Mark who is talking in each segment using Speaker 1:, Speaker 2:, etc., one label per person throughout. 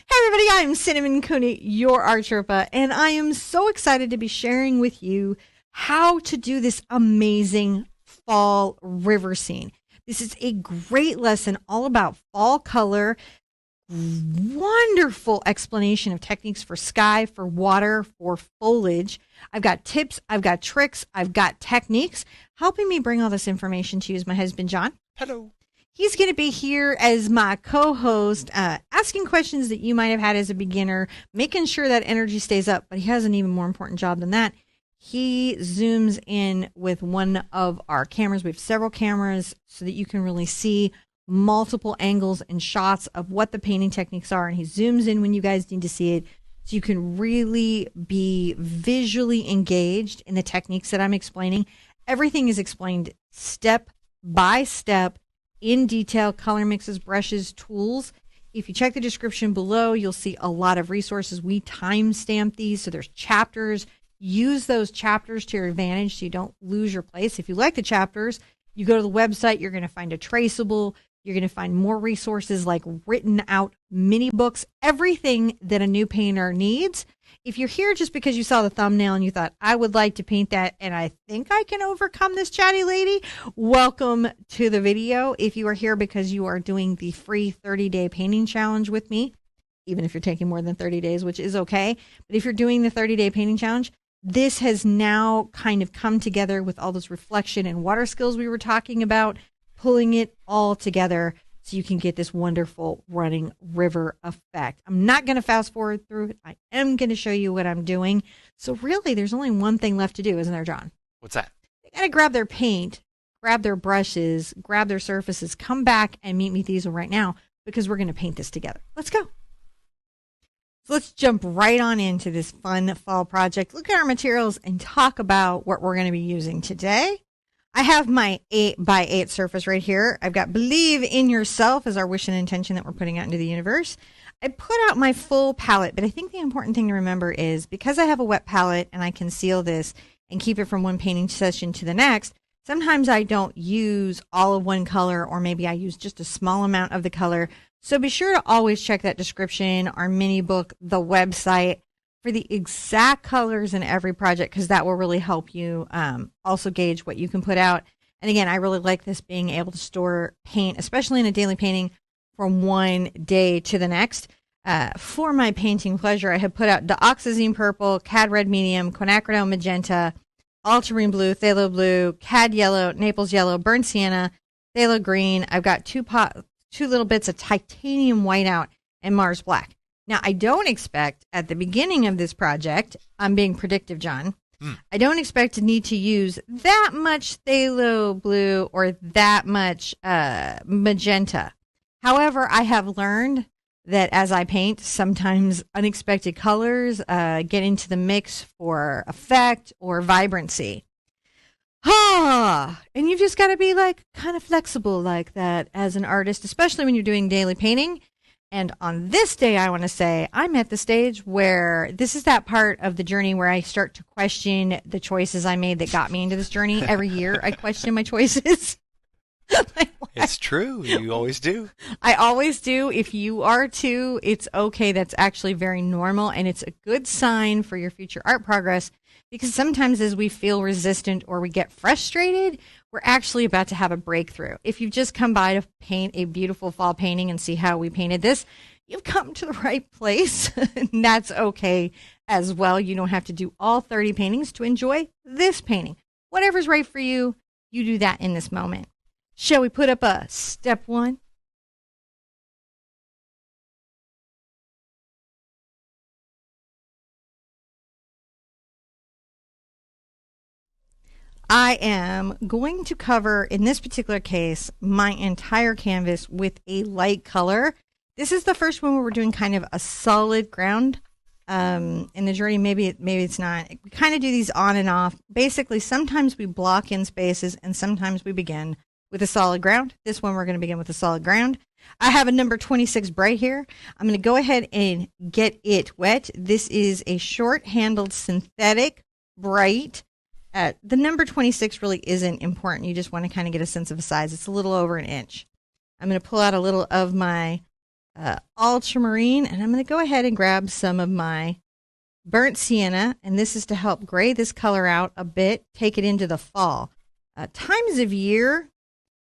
Speaker 1: Hey everybody, I'm Cinnamon Cooney, your Art Sherpa, and I am so excited to be sharing with you how to do this amazing fall river scene. This is a great lesson all about fall color, wonderful explanation of techniques for sky, for water, for foliage. I've got tips, I've got tricks, I've got techniques. Helping me bring all this information to you is my husband, John.
Speaker 2: Hello.
Speaker 1: He's going to be here as my co-host, asking questions that you might have had as a beginner, making sure that energy stays up. But he has an even more important job than that. He zooms in with one of our cameras. We have several cameras so that you can really see multiple angles and shots of what the painting techniques are. And he zooms in when you guys need to see it so you can really be visually engaged in the techniques that I'm explaining. Everything is explained step by step, in detail, color mixes, brushes, tools. If you check the description below, you'll see a lot of resources. We timestamp these, so there's chapters. Use those chapters to your advantage so you don't lose your place. If you like the chapters, you go to the website, you're going to find a traceable. You're going to find more resources like written out mini books, everything that a new painter needs. If you're here just because you saw the thumbnail and you thought, I would like to paint that and I think I can overcome this chatty lady, welcome to the video. If you are here because you are doing the free 30-day painting challenge with me, even if you're taking more than 30 days, which is okay. But if you're doing the 30-day painting challenge, this has now kind of come together with all those reflection and water skills we were talking about, pulling it all together so you can get this wonderful running river effect. I'm not going to fast forward through it. I am going to show you what I'm doing. So really, there's only one thing left to do, isn't there, John?
Speaker 2: What's that?
Speaker 1: They got to grab their paint, grab their brushes, grab their surfaces, come back and meet me Diesel right now because we're going to paint this together. Let's go. So let's jump right on into this fun fall project. Look at our materials and talk about what we're going to be using today. I have my 8x8 surface right here. I've got Believe in Yourself as our wish and intention that we're putting out into the universe. I put out my full palette, but I think the important thing to remember is because I have a wet palette and I can seal this and keep it from one painting session to the next, sometimes I don't use all of one color, or maybe I use just a small amount of the color. So be sure to always check that description, our mini book, the website, for the exact colors in every project, because that will really help you also gauge what you can put out. And again, I really like this being able to store paint, especially in a daily painting, from one day to the next. For my painting pleasure, I have put out Dioxazine Purple, Cad Red Medium, Quinacridone Magenta, Ultramarine Blue, Phthalo Blue, Cad Yellow, Naples Yellow, Burnt Sienna, Phthalo Green. I've got two little bits of Titanium Whiteout and Mars Black. Now, I don't expect at the beginning of this project, I'm being predictive, John, I don't expect to need to use that much phthalo blue or that much magenta. However, I have learned that as I paint, sometimes unexpected colors get into the mix for effect or vibrancy. And you've just got to be like kind of flexible like that as an artist, especially when you're doing daily painting. And on this day, I want to say I'm at the stage where this is that part of the journey where I start to question the choices I made that got me into this journey. Every year I question my choices.
Speaker 2: It's true. You always do.
Speaker 1: I always do. If you are too, it's okay. That's actually very normal. And it's a good sign for your future art progress, because sometimes as we feel resistant or we get frustrated, we're actually about to have a breakthrough. If you've just come by to paint a beautiful fall painting and see how we painted this, you've come to the right place. And that's okay as well. You don't have to do all 30 paintings to enjoy this painting. Whatever's right for you, you do that in this moment. Shall we put up a step one? I am going to cover, in this particular case, my entire canvas with a light color. This is the first one where we're doing kind of a solid ground in the journey. Maybe it's not. We kind of do these on and off. Basically, sometimes we block in spaces and sometimes we begin with a solid ground. This one we're going to begin with a solid ground. I have a number 26 bright here. I'm going to go ahead and get it wet. This is a short-handled synthetic bright. The number 26 really isn't important. You just want to kind of get a sense of a size. It's a little over an inch. I'm going to pull out a little of my ultramarine, and I'm going to go ahead and grab some of my burnt sienna, and this is to help gray this color out a bit, take it into the fall. Times of year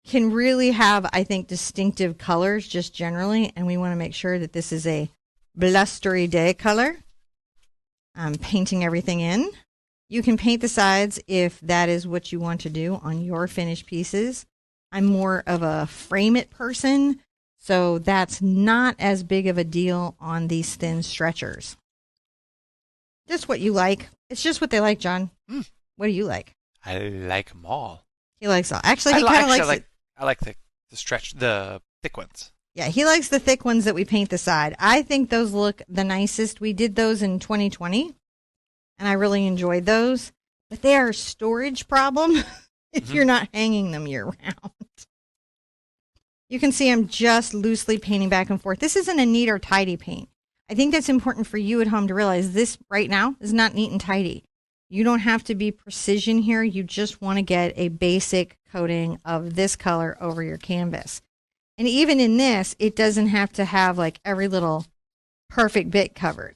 Speaker 1: can really have, I think, distinctive colors just generally, and we want to make sure that this is a blustery day color. I'm painting everything in. You can paint the sides if that is what you want to do on your finished pieces. I'm more of a frame it person, so that's not as big of a deal on these thin stretchers. Just what you like. It's just what they like, John. What do you like?
Speaker 2: I like them all.
Speaker 1: He likes all. Actually, he kind of likes it.
Speaker 2: I like the stretch, the thick ones.
Speaker 1: Yeah, he likes the thick ones that we paint the side. I think those look the nicest. We did those in 2020, and I really enjoyed those. But they are a storage problem if you're not hanging them year round. You can see I'm just loosely painting back and forth. This isn't a neat or tidy paint. I think that's important for you at home to realize this right now is not neat and tidy. You don't have to be precision here. You just want to get a basic coating of this color over your canvas. And even in this, it doesn't have to have like every little perfect bit covered.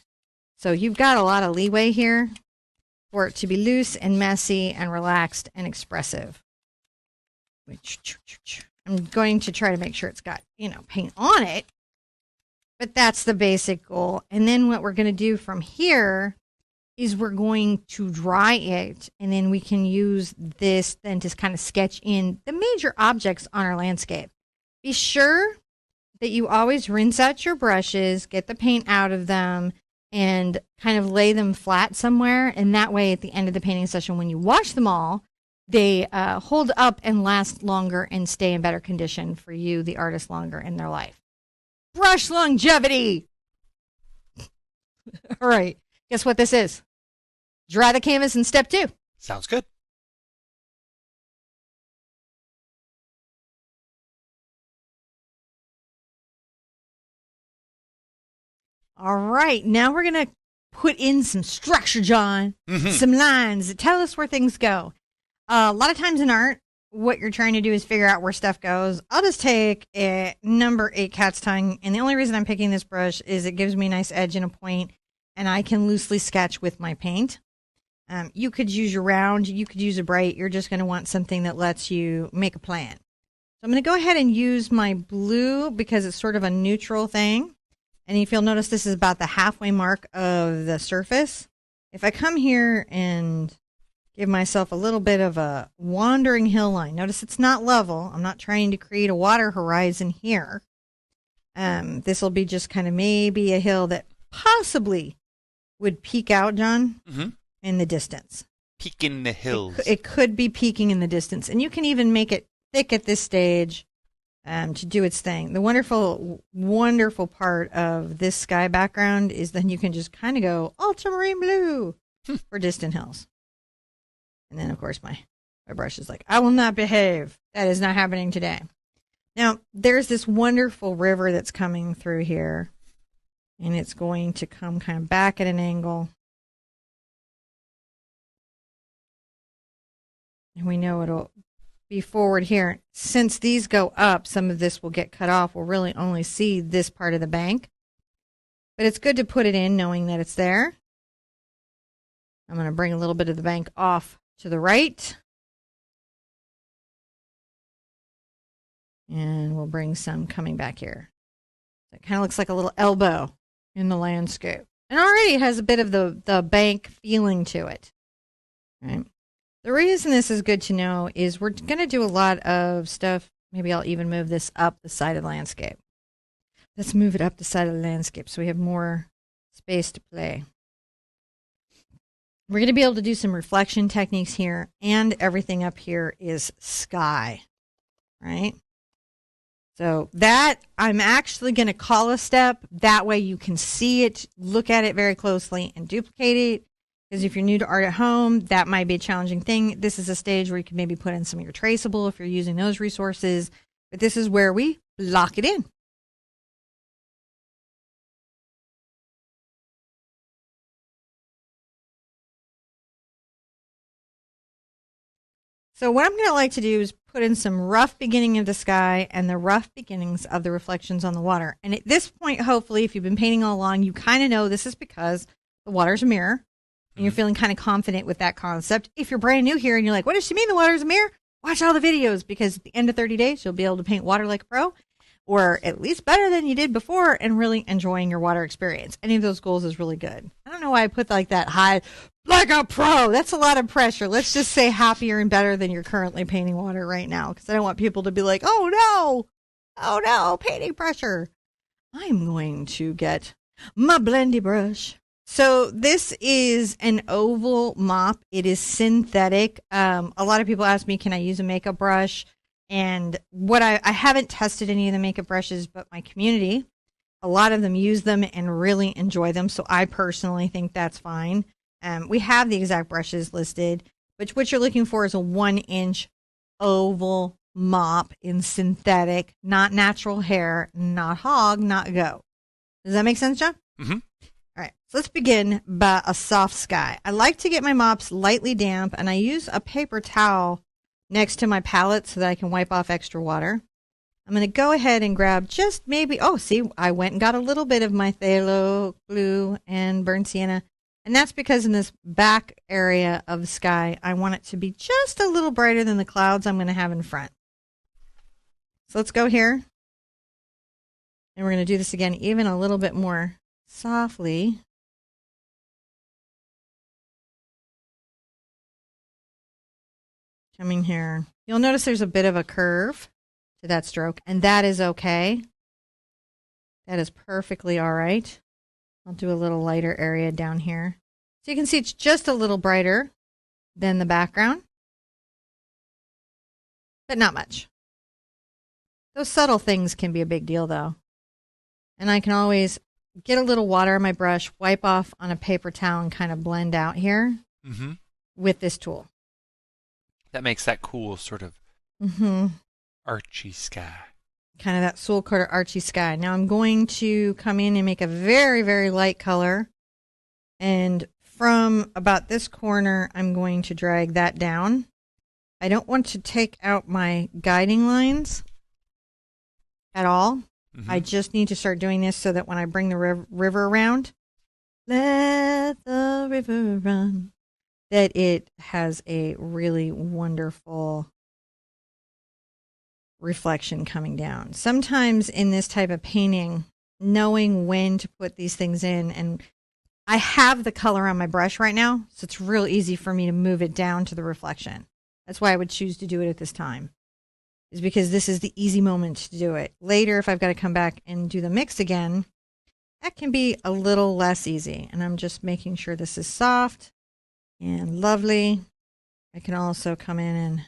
Speaker 1: So you've got a lot of leeway here for it to be loose and messy and relaxed and expressive. I'm going to try to make sure it's got, paint on it. But that's the basic goal. And then what we're going to do from here is we're going to dry it, and then we can use this then to kind of sketch in the major objects on our landscape. Be sure that you always rinse out your brushes, get the paint out of them, and kind of lay them flat somewhere. And that way, at the end of the painting session, when you wash them all, they hold up and last longer and stay in better condition for you, the artist, longer in their life. Brush longevity. All right. Guess what this is? Dry the canvas in step 2.
Speaker 2: Sounds good.
Speaker 1: All right. Now we're going to put in some structure, John. Some lines that tell us where things go. A lot of times in art, what you're trying to do is figure out where stuff goes. I'll just take a number 8 cat's tongue, and the only reason I'm picking this brush is it gives me a nice edge and a point, and I can loosely sketch with my paint. You could use your round, you could use a bright. You're just going to want something that lets you make a plan. So I'm going to go ahead and use my blue because it's sort of a neutral thing. And if you'll notice, this is about the halfway mark of the surface. If I come here and give myself a little bit of a wandering hill line. Notice it's not level. I'm not trying to create a water horizon here. This will be just kind of maybe a hill that possibly would peek out, John, in the distance.
Speaker 2: Peek in the hills.
Speaker 1: It could be peeking in the distance. And you can even make it thick at this stage to do its thing. The wonderful, wonderful part of this sky background is then you can just kind of go ultramarine blue for distant hills. And then, of course, my brush is like, I will not behave. That is not happening today. Now, there's this wonderful river that's coming through here. And it's going to come kind of back at an angle. And we know it'll be forward here. Since these go up, some of this will get cut off. We'll really only see this part of the bank. But it's good to put it in knowing that it's there. I'm going to bring a little bit of the bank off to the right. And we'll bring some coming back here. It kind of looks like a little elbow in the landscape. And already it has a bit of the bank feeling to it. Right. The reason this is good to know is we're going to do a lot of stuff. Maybe I'll even move this up the side of the landscape. Let's move it up the side of the landscape so we have more space to play. We're going to be able to do some reflection techniques here, and everything up here is sky, right? So that I'm actually going to call a step. That way you can see it, look at it very closely, and duplicate it. Because if you're new to art at home, that might be a challenging thing. This is a stage where you can maybe put in some of your traceable if you're using those resources. But this is where we lock it in. So what I'm going to like to do is put in some rough beginning of the sky and the rough beginnings of the reflections on the water. And at this point, hopefully, if you've been painting all along, you kind of know this is because the water's a mirror and you're feeling kind of confident with that concept. If you're brand new here and you're like, what does she mean the water's a mirror? Watch all the videos, because at the end of 30 days, you'll be able to paint water like a pro, or at least better than you did before, and really enjoying your water experience. Any of those goals is really good. I don't know why I put like that high, like a pro. That's a lot of pressure. Let's just say happier and better than you're currently painting water right now, because I don't want people to be like, oh no, painting pressure. I'm going to get my blendy brush. So this is an oval mop. It is synthetic. A lot of people ask me, can I use a makeup brush? And what I haven't tested any of the makeup brushes, but my community, a lot of them use them and really enjoy them. So I personally think that's fine. We have the exact brushes listed, but what you're looking for is a 1-inch oval mop in synthetic, not natural hair, not hog, not goat. Does that make sense, John?
Speaker 2: Mm-hmm.
Speaker 1: All right, so let's begin by a soft sky. I like to get my mops lightly damp, and I use a paper towel next to my palette so that I can wipe off extra water. I'm going to go ahead and grab just maybe, I went and got a little bit of my phthalo blue and burnt sienna, and that's because in this back area of the sky, I want it to be just a little brighter than the clouds I'm going to have in front. So let's go here, and we're going to do this again even a little bit more softly. Coming here. You'll notice there's a bit of a curve to that stroke, and that is okay. That is perfectly all right. I'll do a little lighter area down here. So you can see it's just a little brighter than the background, but not much. Those subtle things can be a big deal, though. And I can always get a little water on my brush, wipe off on a paper towel, and kind of blend out here with this tool.
Speaker 2: That makes that cool sort of archy sky.
Speaker 1: Kind of that soul color archy sky. Now I'm going to come in and make a very, very light color. And from about this corner, I'm going to drag that down. I don't want to take out my guiding lines at all. I just need to start doing this so that when I bring the river around, let the river run, that it has a really wonderful reflection coming down. Sometimes in this type of painting, knowing when to put these things in, and I have the color on my brush right now, so it's real easy for me to move it down to the reflection. That's why I would choose to do it at this time, is because this is the easy moment to do it. Later, if I've got to come back and do the mix again, that can be a little less easy. And I'm just making sure this is soft and lovely. I can also come in and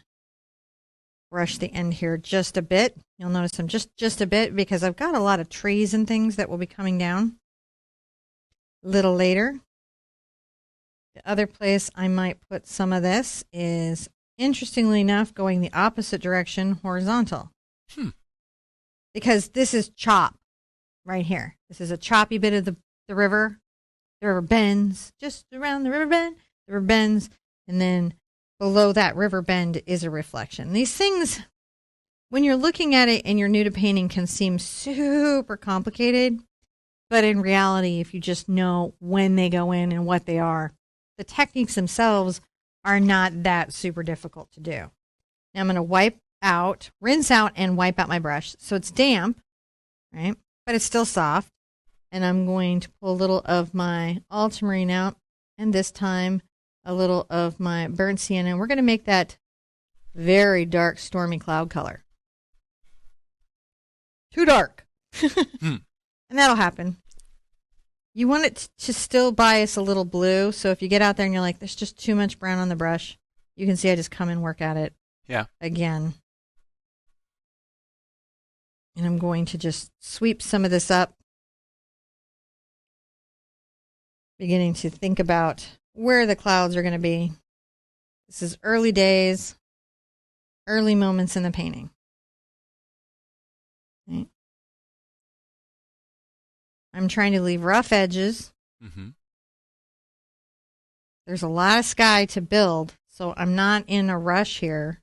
Speaker 1: brush the end here just a bit. You'll notice I'm just a bit because I've got a lot of trees and things that will be coming down a little later. The other place I might put some of this is, interestingly enough, going the opposite direction, horizontal. Because this is chop right here. This is a choppy bit of the river. The river bends just around the river bend. The river bends, and then below that river bend is a reflection. These things, when you're looking at it and you're new to painting, can seem super complicated. But in reality, if you just know when they go in and what they are, the techniques themselves are not that super difficult to do. Now I'm going to rinse out and wipe out my brush. So it's damp, right? But it's still soft. And I'm going to pull a little of my ultramarine out, and this time a little of my burnt sienna. And we're going to make that very dark, stormy cloud color. Too dark. And that'll happen. You want it to still bias a little blue. So if you get out there and you're like, there's just too much brown on the brush, you can see I just come and work at it again. And I'm going to just sweep some of this up, beginning to think about where the clouds are going to be. This is early days, early moments in the painting. Okay. I'm trying to leave rough edges. There's a lot of sky to build, so I'm not in a rush here.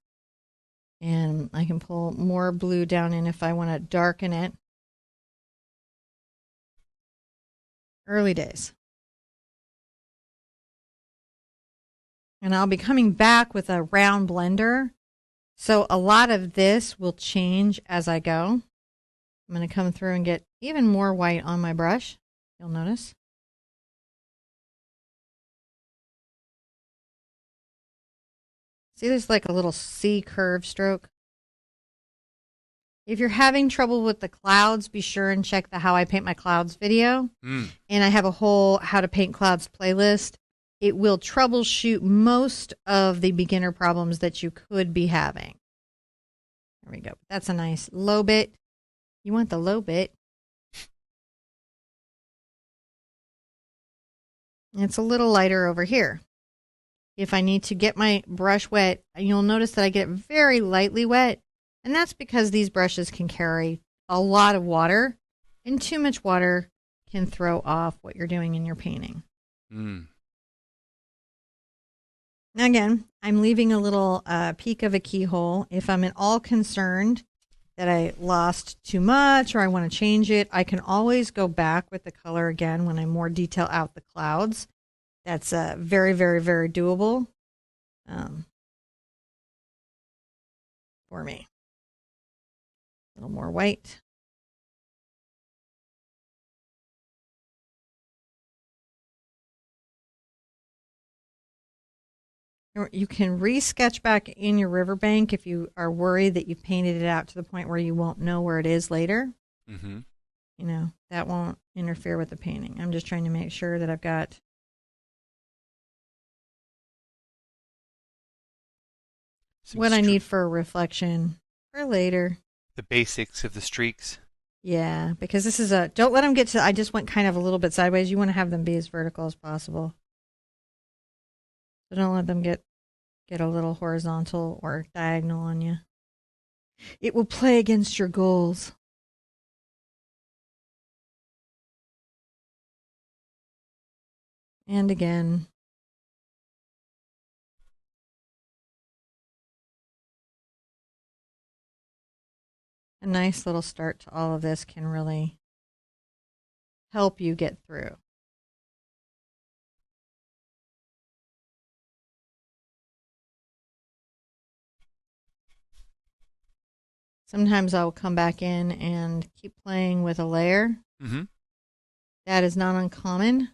Speaker 1: And I can pull more blue down in if I want to darken it. Early days. And I'll be coming back with a round blender. So a lot of this will change as I go. I'm going to come through and get even more white on my brush. You'll notice. See, there's like a little C curve stroke. If you're having trouble with the clouds, be sure and check the How I Paint My Clouds video. And I have a whole How to Paint Clouds playlist. It will troubleshoot most of the beginner problems that you could be having. There we go. That's a nice low bit. You want the low bit. It's a little lighter over here. If I need to get my brush wet, you'll notice that I get it very lightly wet. And that's because these brushes can carry a lot of water, and too much water can throw off what you're doing in your painting. Now again, I'm leaving a little peek of a keyhole. If I'm at all concerned that I lost too much or I want to change it, I can always go back with the color again when I more detail out the clouds. That's very, very, very doable for me. A little more white. You can re-sketch back in your riverbank if you are worried that you've painted it out to the point where you won't know where it is later. You know, that won't interfere with the painting. I'm just trying to make sure that I've got what I need for a reflection for later. The
Speaker 2: basics of the streaks.
Speaker 1: Yeah, because this is a, don't let them get to, I just went kind of a little bit sideways. You want to have them be as vertical as possible. So don't let them get a little horizontal or diagonal on you. It will play against your goals. And again. A nice little start to all of this can really help you get through. Sometimes I'll come back in and keep playing with a layer. That is not uncommon.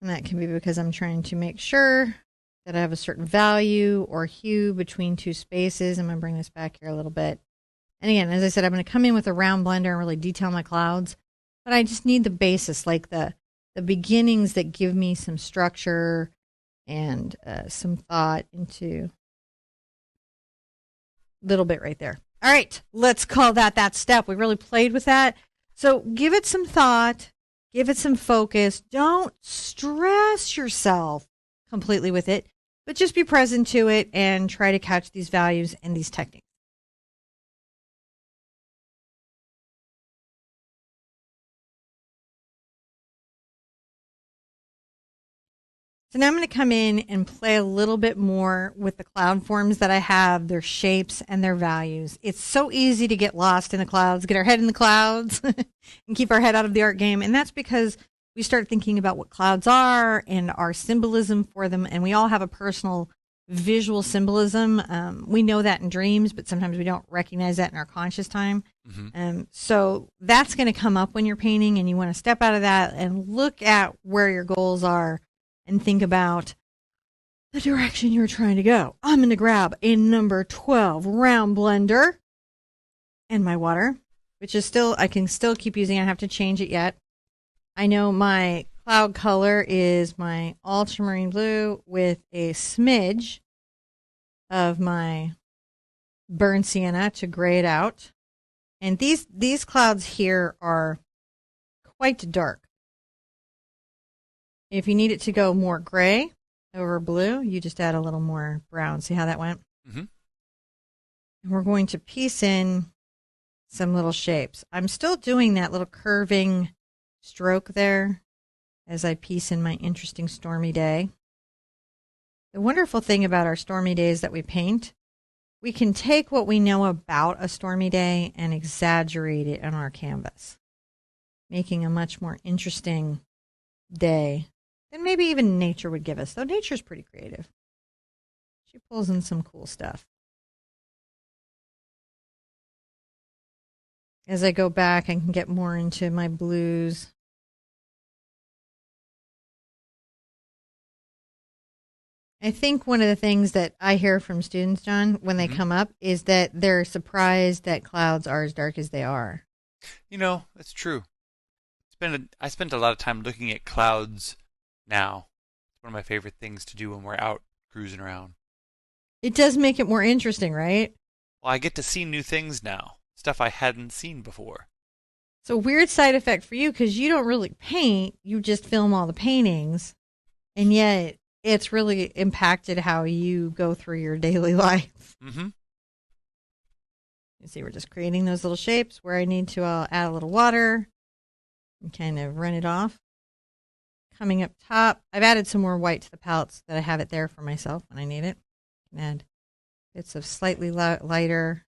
Speaker 1: And that can be because I'm trying to make sure that I have a certain value or hue between two spaces. I'm going to bring this back here a little bit. And again, as I said, I'm going to come in with a round blender and really detail my clouds. But I just need the basis, like the beginnings that give me some structure and some thought into a little bit right there. All right, let's call that step. We really played with that. So give it some thought. Give it some focus. Don't stress yourself completely with it, but just be present to it and try to catch these values and these techniques. So now I'm going to come in and play a little bit more with the cloud forms that I have, their shapes and their values. It's so easy to get lost in the clouds, get our head in the clouds and keep our head out of the art game. And that's because we start thinking about what clouds are and our symbolism for them. And we all have a personal visual symbolism. We know that in dreams, but sometimes we don't recognize that in our conscious time. So that's going to come up when you're painting, and you want to step out of that and look at where your goals are and think about the direction you're trying to go. I'm going to grab a number 12 round blender and my water, which is still, I can still keep using. I don't have to change it yet. I know my cloud color is my ultramarine blue with a smidge of my burnt sienna to gray it out. And these clouds here are quite dark. If you need it to go more gray over blue, you just add a little more brown. See how that went? And we're going to piece in some little shapes. I'm still doing that little curving stroke there as I piece in my interesting stormy day. The wonderful thing about our stormy days that we paint, we can take what we know about a stormy day and exaggerate it on our canvas, making a much more interesting day than maybe even nature would give us, though nature's pretty creative. She pulls in some cool stuff. As I go back, I can get more into my blues. I think one of the things that I hear from students, John, when they come up is that they're surprised that clouds are as dark as they are.
Speaker 2: You know, that's true. I spent a lot of time looking at clouds now. It's one of my favorite things to do when we're out cruising around.
Speaker 1: It does make it more interesting, right?
Speaker 2: Well, I get to see new things now, stuff I hadn't seen before.
Speaker 1: It's a weird side effect for you because you don't really paint. You just film all the paintings. And yet it's really impacted how you go through your daily life.
Speaker 2: Mm-hmm.
Speaker 1: You see, we're just creating those little shapes where I need to add a little water and kind of run it off. Coming up top, I've added some more white to the palettes that I have it there for myself when I need it. I can add bits of slightly lighter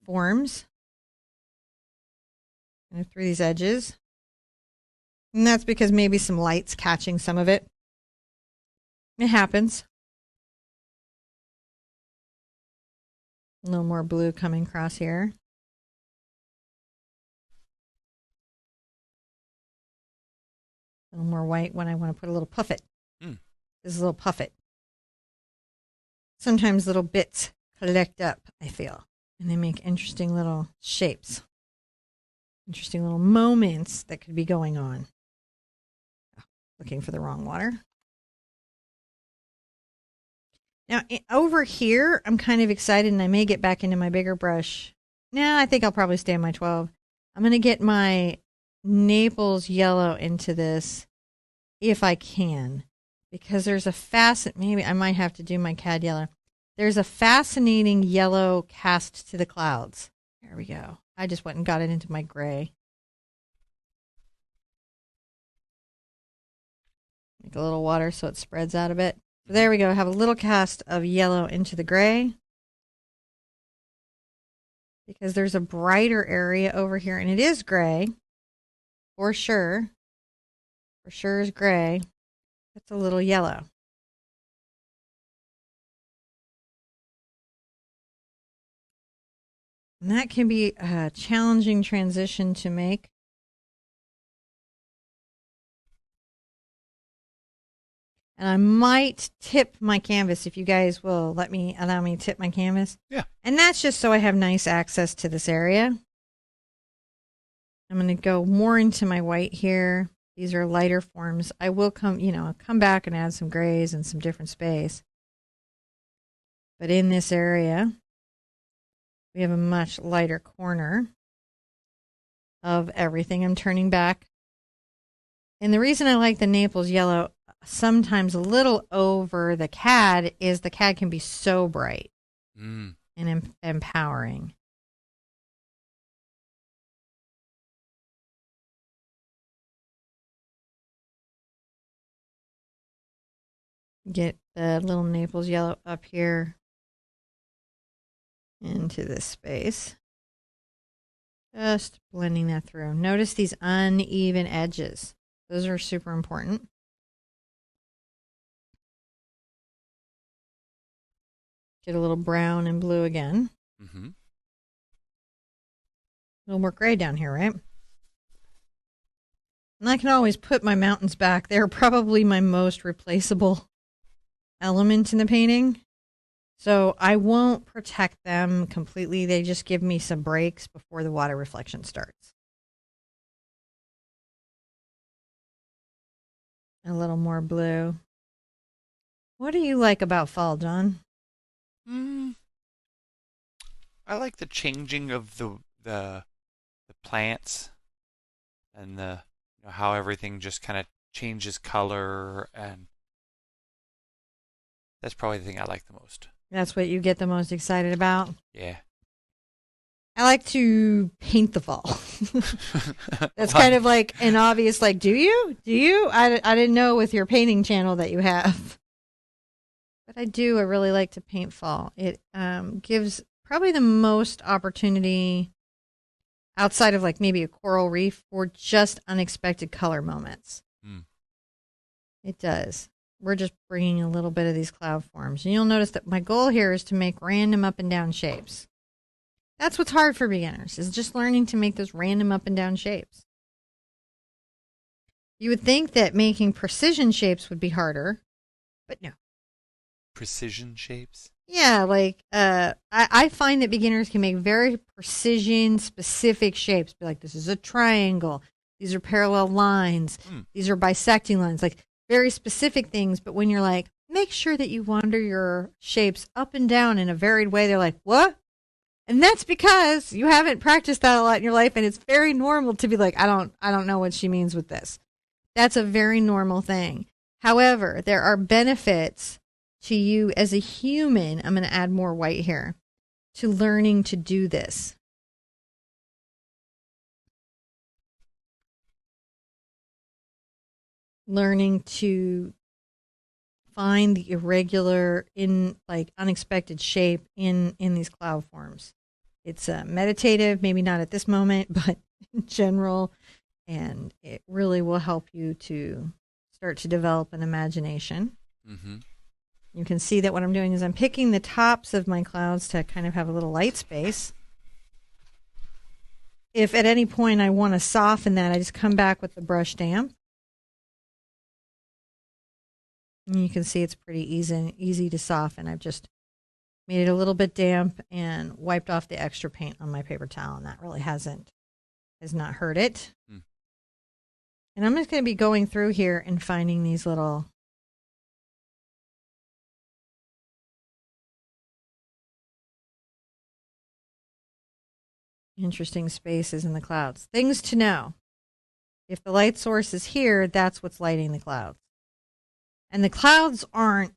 Speaker 1: forms kind of through these edges. And that's because maybe some light's catching some of it. It happens. A little more blue coming across here. A little more white when I want to put a little puffet. This is a little puffet. Sometimes little bits collect up, I feel, and they make interesting little shapes. Interesting little moments that could be going on. Oh, looking for the wrong water. Now, over here, I'm kind of excited, and I may get back into my bigger brush. No, I think I'll probably stay on my 12. I'm going to get my Naples yellow into this if I can, because there's a maybe I might have to do my cad yellow. There's a fascinating yellow cast to the clouds. There we go. I just went and got it into my gray. Make a little water so it spreads out a bit. So there we go. I have a little cast of yellow into the gray because there's a brighter area over here, and it is gray for sure. For sure is gray. That's a little yellow. And that can be a challenging transition to make. And I might tip my canvas if you guys will allow me to tip my canvas.
Speaker 2: Yeah.
Speaker 1: And that's just so I have nice access to this area. I'm going to go more into my white here. These are lighter forms. I will come back and add some grays and some different space. But in this area, we have a much lighter corner of everything. I'm turning back. And the reason I like the Naples yellow sometimes a little over the cad is the cad can be so bright and empowering. Get the little Naples yellow up here into this space. Just blending that through. Notice these uneven edges. Those are super important. Get a little brown and blue again.
Speaker 2: Mm-hmm.
Speaker 1: A little more gray down here, right? And I can always put my mountains back. They're probably my most replaceable element in the painting. So I won't protect them completely. They just give me some breaks before the water reflection starts. A little more blue. What do you like about fall, John?
Speaker 2: I like the changing of the plants and how everything just kind of changes color, and that's probably the thing I like the most.
Speaker 1: That's what you get the most excited about?
Speaker 2: Yeah.
Speaker 1: I like to paint the fall. That's kind of like an obvious, like, do you? I didn't know with your painting channel that you have. But I really like to paint fall. It gives probably the most opportunity outside of like maybe a coral reef for just unexpected color moments.
Speaker 2: Mm.
Speaker 1: It does. We're just bringing a little bit of these cloud forms. And you'll notice that my goal here is to make random up and down shapes. That's what's hard for beginners, is just learning to make those random up and down shapes. You would think that making precision shapes would be harder, but no.
Speaker 2: Precision shapes?
Speaker 1: Yeah, like I find that beginners can make very precision specific shapes. Be like, this is a triangle. These are parallel lines. These are bisecting lines. Like very specific things. But when you're like, make sure that you wander your shapes up and down in a varied way, they're like, what? And that's because you haven't practiced that a lot in your life, and it's very normal to be like, I don't know what she means with this. That's a very normal thing. However, there are benefits to you as a human. I'm going to add more white here, to learning to do this. Learning to find the irregular, in like unexpected shape in these cloud forms. It's meditative, maybe not at this moment, but in general, and it really will help you to start to develop an imagination.
Speaker 2: Mm-hmm.
Speaker 1: You can see that what I'm doing is I'm picking the tops of my clouds to kind of have a little light space. If at any point I want to soften that, I just come back with the brush damp. And you can see it's pretty easy to soften. I've just made it a little bit damp and wiped off the extra paint on my paper towel, and that really has not hurt it. And I'm just going to be going through here and finding these little interesting spaces in the clouds. Things to know. If the light source is here, that's what's lighting the clouds. And the clouds aren't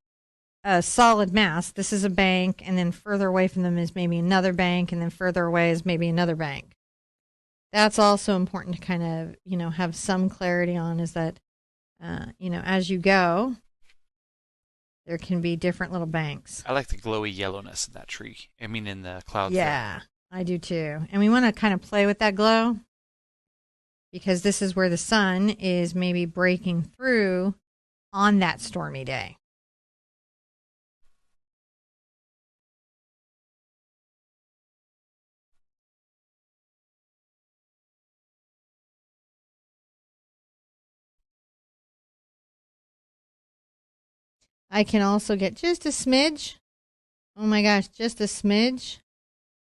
Speaker 1: a solid mass. This is a bank, and then further away from them is maybe another bank, and then further away is maybe another bank. That's also important to kind of, have some clarity on, is that, as you go, there can be different little banks.
Speaker 2: I like the glowy yellowness in that tree. I mean, in the clouds.
Speaker 1: Yeah, I do too. And we want to kind of play with that glow, because this is where the sun is maybe breaking through on that stormy day. I can also get just a smidge, oh my gosh, just a smidge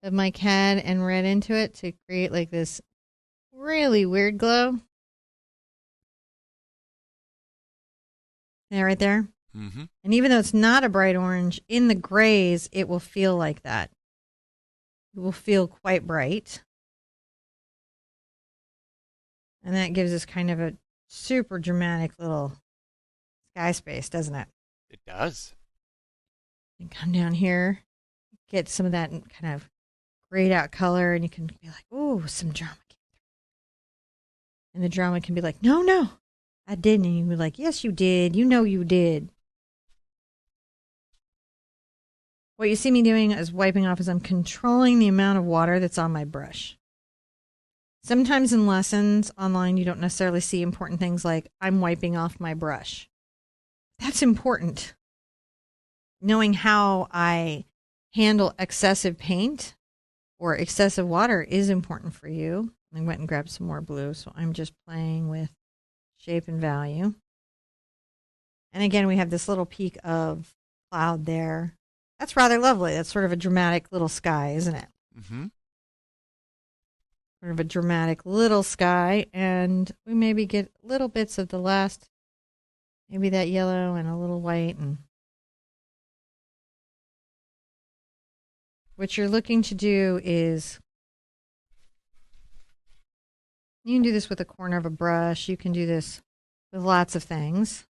Speaker 1: of my cad and red into it to create like this really weird glow. Right there.
Speaker 2: Mm-hmm.
Speaker 1: And even though it's not a bright orange, in the grays, it will feel like that. It will feel quite bright. And that gives us kind of a super dramatic little sky space, doesn't it?
Speaker 2: It does.
Speaker 1: And come down here, get some of that kind of grayed out color, and you can be like, "Ooh, some drama." And the drama can be like, "No, I didn't." And you be like, "Yes, you did. You know you did." What you see me doing is wiping off, is I'm controlling the amount of water that's on my brush. Sometimes in lessons online, you don't necessarily see important things like I'm wiping off my brush. That's important. Knowing how I handle excessive paint or excessive water is important for you. I went and grabbed some more blue, so I'm just playing with shape and value. And again, we have this little peak of cloud there. That's rather lovely. That's sort of a dramatic little sky, isn't it?
Speaker 2: Mm-hmm.
Speaker 1: Sort of a dramatic little sky, and we maybe get little bits of the last, maybe that yellow and a little white. And what you're looking to do is, you can do this with a corner of a brush. You can do this with lots of things.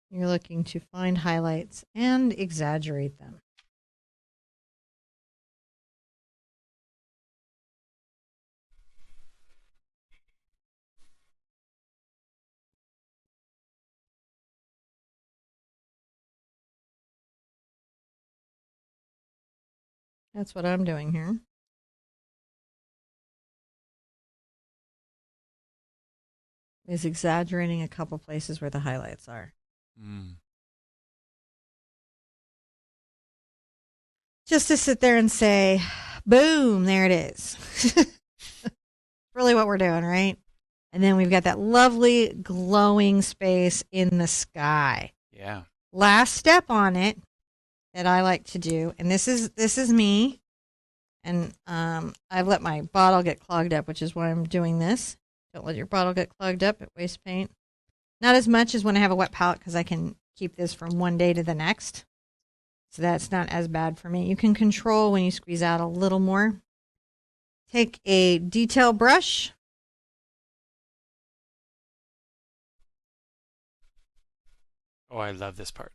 Speaker 1: You're looking to find highlights and exaggerate them. That's what I'm doing here. Is exaggerating a couple places where the highlights are. Just to sit there and say, boom, there it is. Really what we're doing, right? And then we've got that lovely glowing space in the sky.
Speaker 2: Yeah.
Speaker 1: Last step on it that I like to do, and this is me, and I've let my bottle get clogged up, which is why I'm doing this. Don't let your bottle get clogged up. It wastes paint. Not as much as when I have a wet palette, because I can keep this from one day to the next. So that's not as bad for me. You can control when you squeeze out a little more. Take a detail brush.
Speaker 2: Oh, I love this part.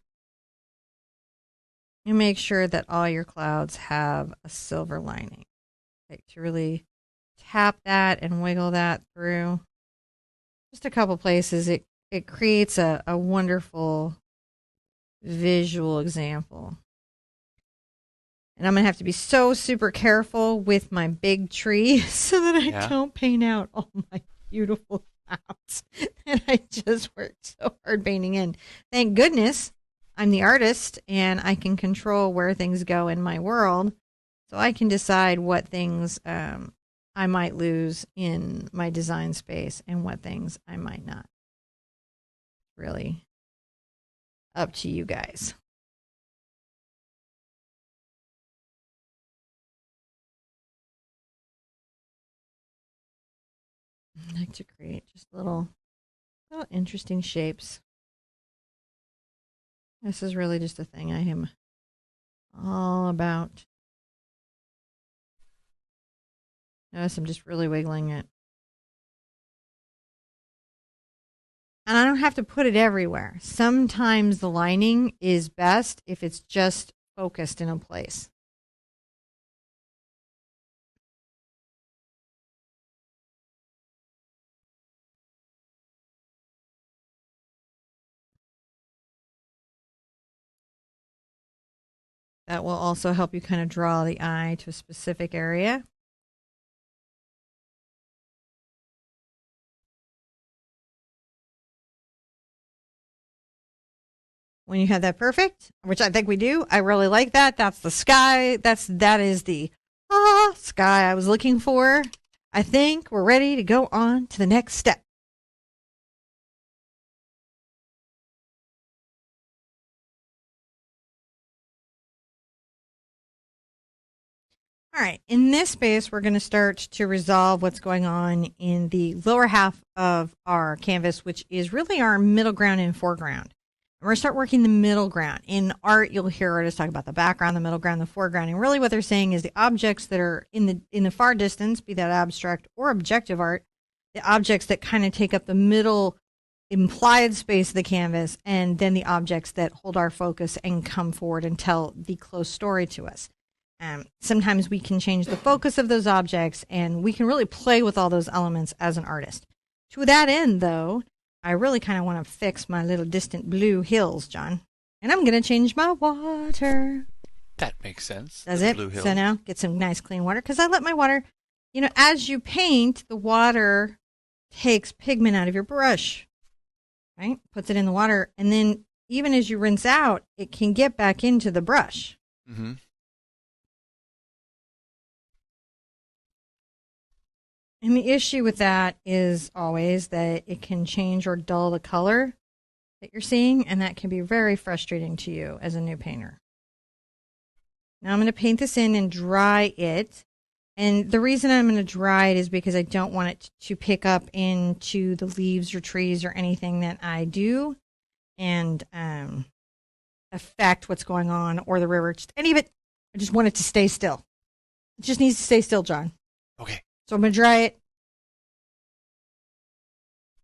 Speaker 1: You make sure that all your clouds have a silver lining. Like to really tap that and wiggle that through. Just a couple places. It creates a wonderful visual example. And I'm going to have to be so super careful with my big tree so that I don't paint out all my beautiful clouds that I just worked so hard painting in. Thank goodness I'm the artist and I can control where things go in my world. So I can decide what things I might lose in my design space and what things I might not. Really up to you guys. I like to create just little interesting shapes. This is really just a thing I am all about. Notice I'm just really wiggling it. And I don't have to put it everywhere. Sometimes the lining is best if it's just focused in a place. That will also help you kind of draw the eye to a specific area. When you have that perfect, which I think we do, I really like that. That's the sky. That is the sky I was looking for. I think we're ready to go on to the next step. All right, in this space, we're going to start to resolve what's going on in the lower half of our canvas, which is really our middle ground and foreground. We're going to start working the middle ground. In art, you'll hear artists talk about the background, the middle ground, the foreground. And really what they're saying is the objects that are in the far distance, be that abstract or objective art, the objects that kind of take up the middle implied space of the canvas, and then the objects that hold our focus and come forward and tell the close story to us. Sometimes we can change the focus of those objects, and we can really play with all those elements as an artist. To that end, though, I really kind of want to fix my little distant blue hills, John. And I'm going to change my water.
Speaker 2: That makes sense.
Speaker 1: Does it? Blue hills. So now get some nice clean water, because I let my water, as you paint, the water takes pigment out of your brush, right? Puts it in the water, and then even as you rinse out, it can get back into the brush.
Speaker 2: Mm-hmm.
Speaker 1: And the issue with that is always that it can change or dull the color that you're seeing, and that can be very frustrating to you as a new painter. Now I'm going to paint this in and dry it. And the reason I'm going to dry it is because I don't want it to pick up into the leaves or trees or anything that I do and affect what's going on or the river. Just any of it. I just want it to stay still. It just needs to stay still, John.
Speaker 2: Okay.
Speaker 1: So I'm going to dry it.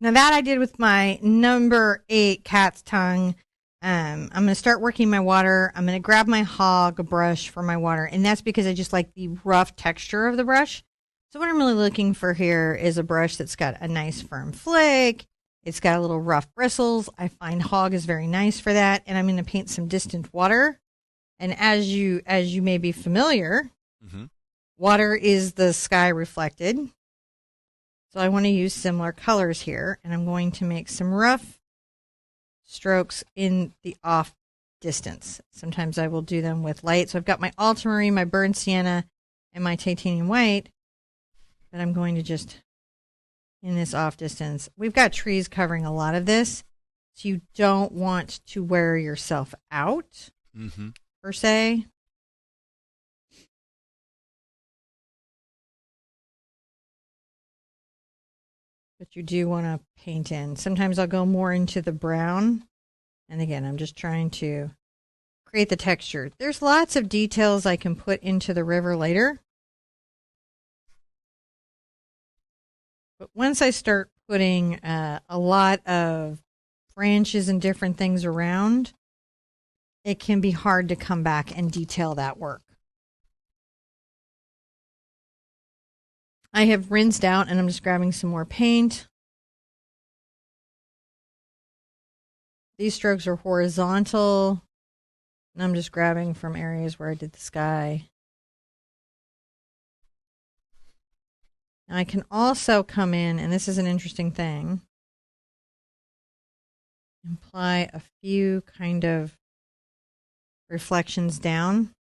Speaker 1: Now that I did with my number 8 cat's tongue. I'm going to start working my water. I'm going to grab my hog brush for my water. And that's because I just like the rough texture of the brush. So what I'm really looking for here is a brush that's got a nice firm flake. It's got a little rough bristles. I find hog is very nice for that. And I'm going to paint some distant water. And as you may be familiar, Water is the sky reflected. So I want to use similar colors here, and I'm going to make some rough strokes in the off distance. Sometimes I will do them with light. So I've got my ultramarine, my burnt sienna, and my titanium white, but I'm going to just, in this off distance, we've got trees covering a lot of this, so you don't want to wear yourself out, per se. But you do want to paint in. Sometimes I'll go more into the brown. And again, I'm just trying to create the texture. There's lots of details I can put into the river later. But once I start putting a lot of branches and different things around, it can be hard to come back and detail that work. I have rinsed out and I'm just grabbing some more paint. These strokes are horizontal, and I'm just grabbing from areas where I did the sky. Now I can also come in, and this is an interesting thing, apply a few kind of reflections down.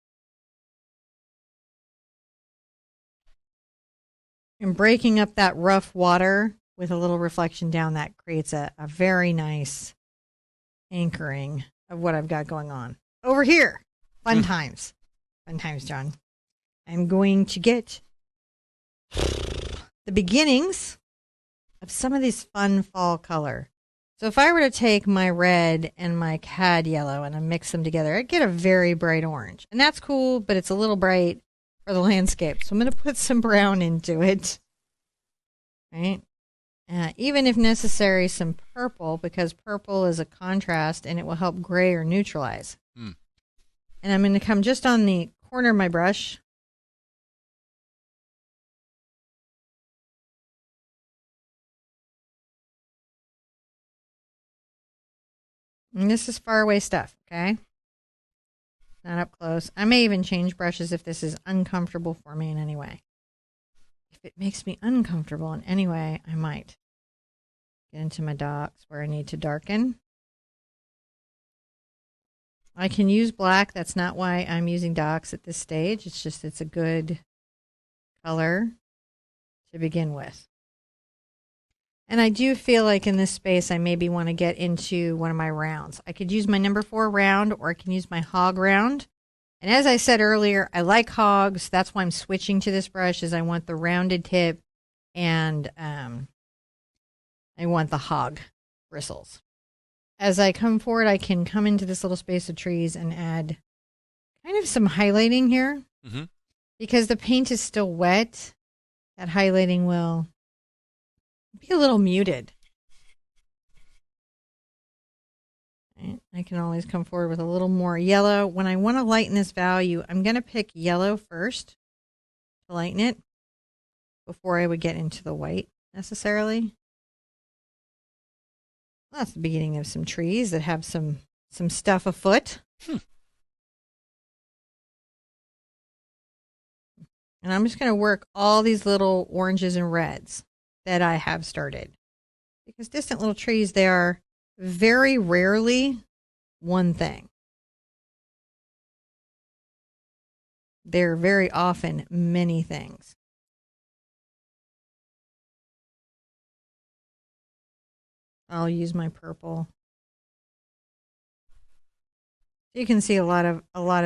Speaker 1: And breaking up that rough water with a little reflection down, that creates a very nice anchoring of what I've got going on. Over here, fun times. Fun times, John. I'm going to get the beginnings of some of these fun fall color. So if I were to take my red and my cad yellow and I mix them together, I'd get a very bright orange. And that's cool, but it's a little bright for the landscape. So I'm going to put some brown into it. Right? Even if necessary, some purple, because purple is a contrast and it will help gray or neutralize. And I'm going to come just on the corner of my brush. And this is far away stuff, okay? Not up close. I may even change brushes if this is uncomfortable for me in any way. If it makes me uncomfortable in any way, I might get into my dots where I need to darken. I can use black. That's not why I'm using docs at this stage. It's just it's a good color to begin with. And I do feel like in this space, I maybe want to get into one of my rounds. I could use my number 4 round, or I can use my hog round. And as I said earlier, I like hogs. That's why I'm switching to this brush, is I want the rounded tip and I want the hog bristles. As I come forward, I can come into this little space of trees and add kind of some highlighting here. Because the paint is still wet, that highlighting will be a little muted. Right. I can always come forward with a little more yellow. When I want to lighten this value, I'm going to pick yellow first to lighten it before I would get into the white necessarily. Well, that's the beginning of some trees that have some stuff afoot. And I'm just going to work all these little oranges and reds that I have started. Because distant little trees, they are very rarely one thing. They're very often many things. I'll use my purple. You can see a lot of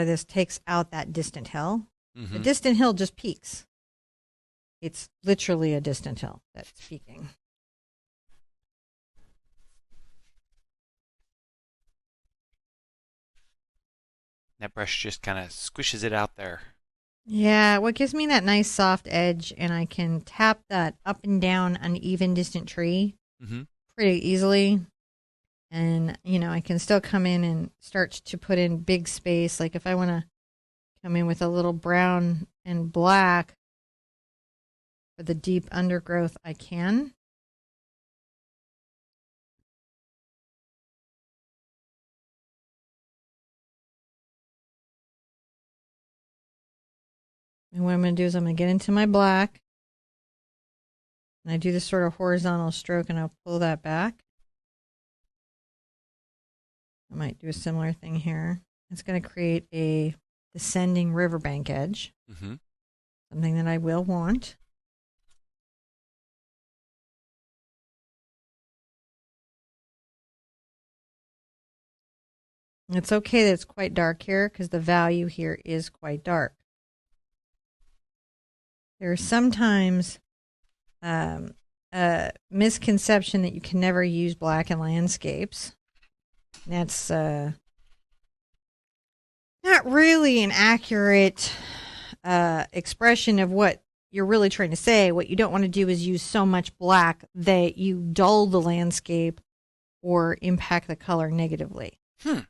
Speaker 1: this takes out that distant hill. The distant hill just peaks. It's literally a distant hill that's peaking.
Speaker 2: That brush just kind of squishes it out there.
Speaker 1: Yeah, what gives me that nice soft edge, and I can tap that up and down uneven distant tree pretty easily. And, you know, I can still come in and start to put in big space. Like if I want to come in with a little brown and black for the deep undergrowth, I can. And what I'm going to do is I'm going to get into my black. And I do this sort of horizontal stroke and I'll pull that back. I might do a similar thing here. It's going to create a descending riverbank edge.
Speaker 2: Mm-hmm.
Speaker 1: Something that I will want. It's okay that it's quite dark here because the value here is quite dark. There's sometimes a misconception that you can never use black in landscapes. That's not really an accurate expression of what you're really trying to say. What you don't want to do is use so much black that you dull the landscape or impact the color negatively. I'm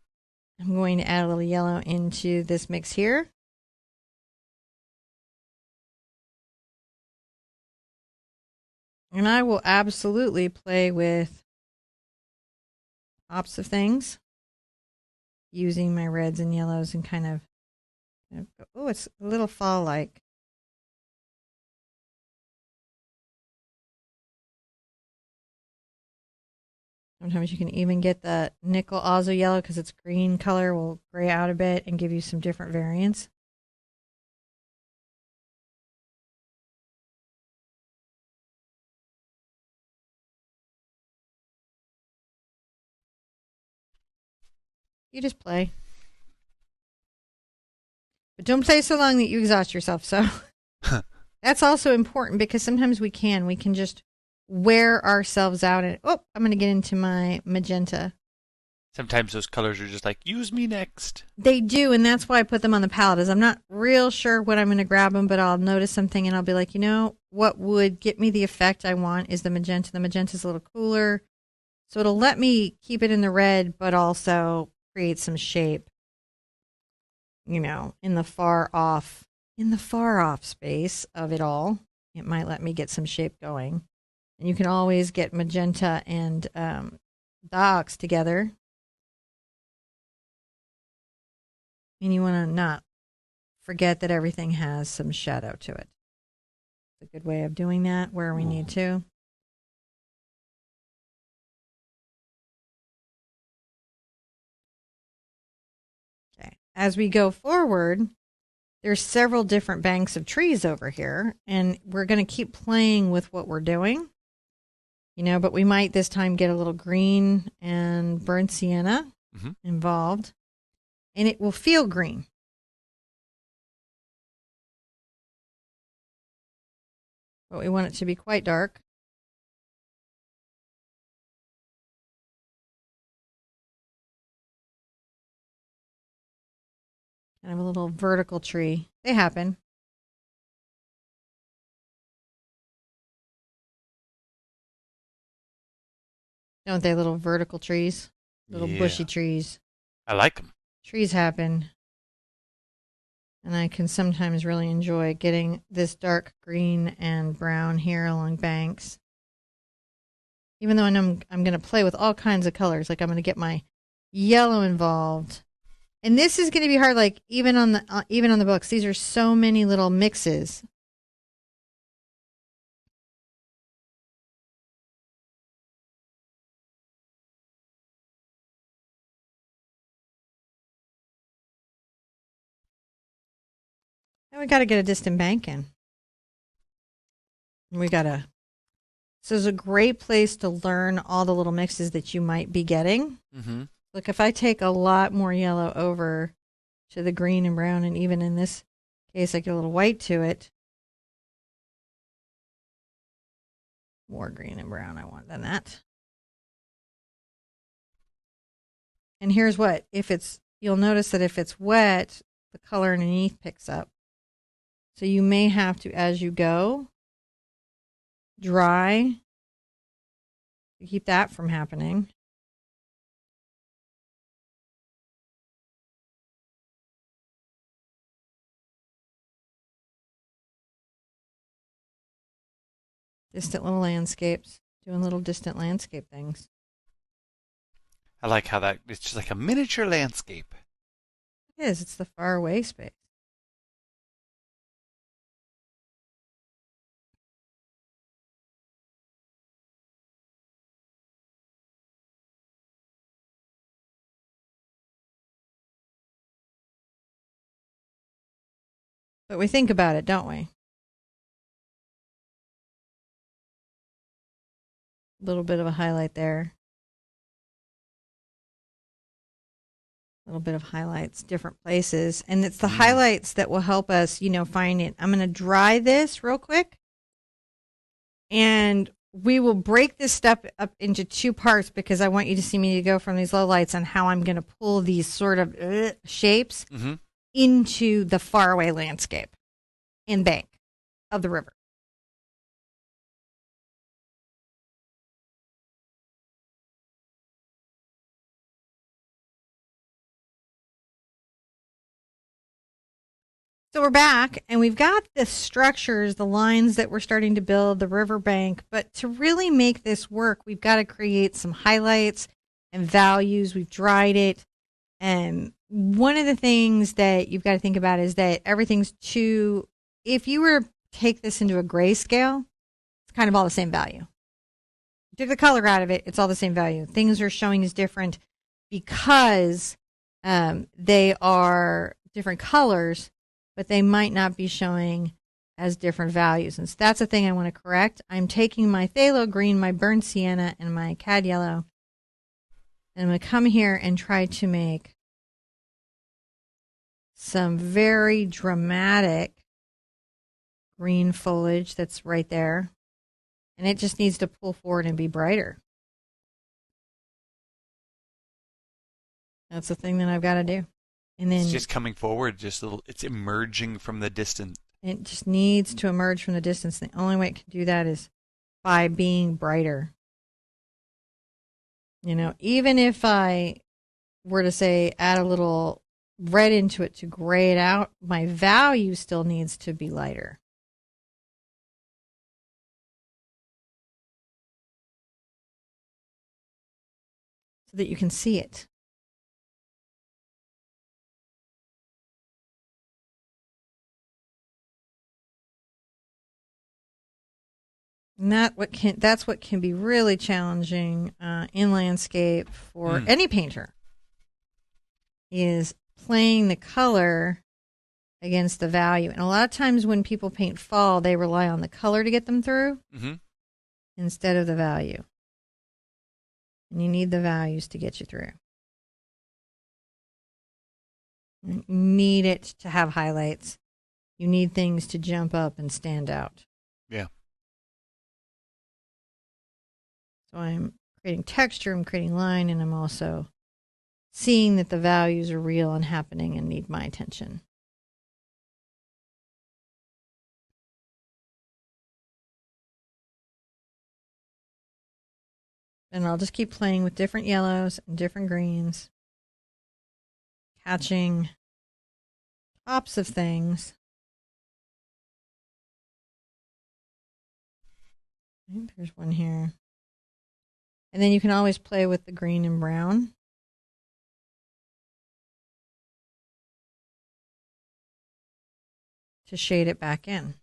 Speaker 1: going to add a little yellow into this mix here. And I will absolutely play with pops of things using my reds and yellows and kind of oh, it's a little fall-like. Sometimes you can even get the nickel azo yellow because its green color will gray out a bit and give you some different variants. You just play. But don't play so long that you exhaust yourself. So that's also important because sometimes we can just wear ourselves out and oh, I'm going to get into my magenta.
Speaker 2: Sometimes those colors are just like, use me next.
Speaker 1: They do, and that's why I put them on the palette. Is I'm not real sure when I'm going to grab them, but I'll notice something and I'll be like, you know, what would get me the effect I want is the magenta. The magenta's a little cooler, so it'll let me keep it in the red, but also create some shape. You know, in the far off space of it all, it might let me get some shape going. And you can always get magenta and dogs together. And you want to not forget that everything has some shadow to it. It's a good way of doing that where we need to. Okay. As we go forward, there's several different banks of trees over here, and we're going to keep playing with what we're doing. You know, but we might this time get a little green and burnt sienna involved, and it will feel green. But we want it to be quite dark. Kind of a little vertical tree. They happen. Don't they, little vertical trees? Little bushy trees.
Speaker 2: I like them.
Speaker 1: Trees happen. And I can sometimes really enjoy getting this dark green and brown here along banks. Even though I know I'm going to play with all kinds of colors. Like I'm going to get my yellow involved. And this is going to be hard, like even on the books. These are so many little mixes. And we got to get a distant bank in. We got to. So it's a great place to learn all the little mixes that you might be getting. Look, if I take a lot more yellow over to the green and brown, and even in this case, I get a little white to it. More green and brown I want than that. And here's what, you'll notice that if it's wet, the color underneath picks up. So you may have to, as you go, dry to keep that from happening. Distant little landscapes, doing little distant landscape things.
Speaker 2: I like how it's just like a miniature landscape.
Speaker 1: It is. It's the faraway space. But we think about it, don't we? A little bit of a highlight there. A little bit of highlights, different places. And it's the highlights that will help us, find it. I'm going to dry this real quick. And we will break this step up into two parts because I want you to see me go from these low lights and how I'm going to pull these sort of shapes into the faraway landscape and bank of the river. So we're back and we've got the structures, the lines that we're starting to build, the riverbank. But to really make this work, we've got to create some highlights and values. We've dried it. And one of the things that you've got to think about is that everything's if you were to take this into a grayscale, it's kind of all the same value. Took the color out of it, it's all the same value. Things are showing as different because they are different colors, but they might not be showing as different values. And so that's the thing I want to correct. I'm taking my phthalo green, my burnt sienna, and my cad yellow, and I'm going to come here and try to make some very dramatic green foliage that's right there. And it just needs to pull forward and be brighter. That's the thing that I've got to do. And then
Speaker 2: it's just coming forward, it's emerging from the distance.
Speaker 1: It just needs to emerge from the distance. The only way it can do that is by being brighter. Even if I were to say add a little red into it to gray it out, my value still needs to be lighter. So that you can see it. And that's what can be really challenging in landscape for any painter, is playing the color against the value. And a lot of times when people paint fall, they rely on the color to get them through instead of the value. And you need the values to get you through. You need it to have highlights. You need things to jump up and stand out.
Speaker 2: Yeah.
Speaker 1: So I'm creating texture, I'm creating line, and I'm also seeing that the values are real and happening and need my attention. And I'll just keep playing with different yellows and different greens, catching tops of things. I think there's one here. And then you can always play with the green and brown. To shade it back in.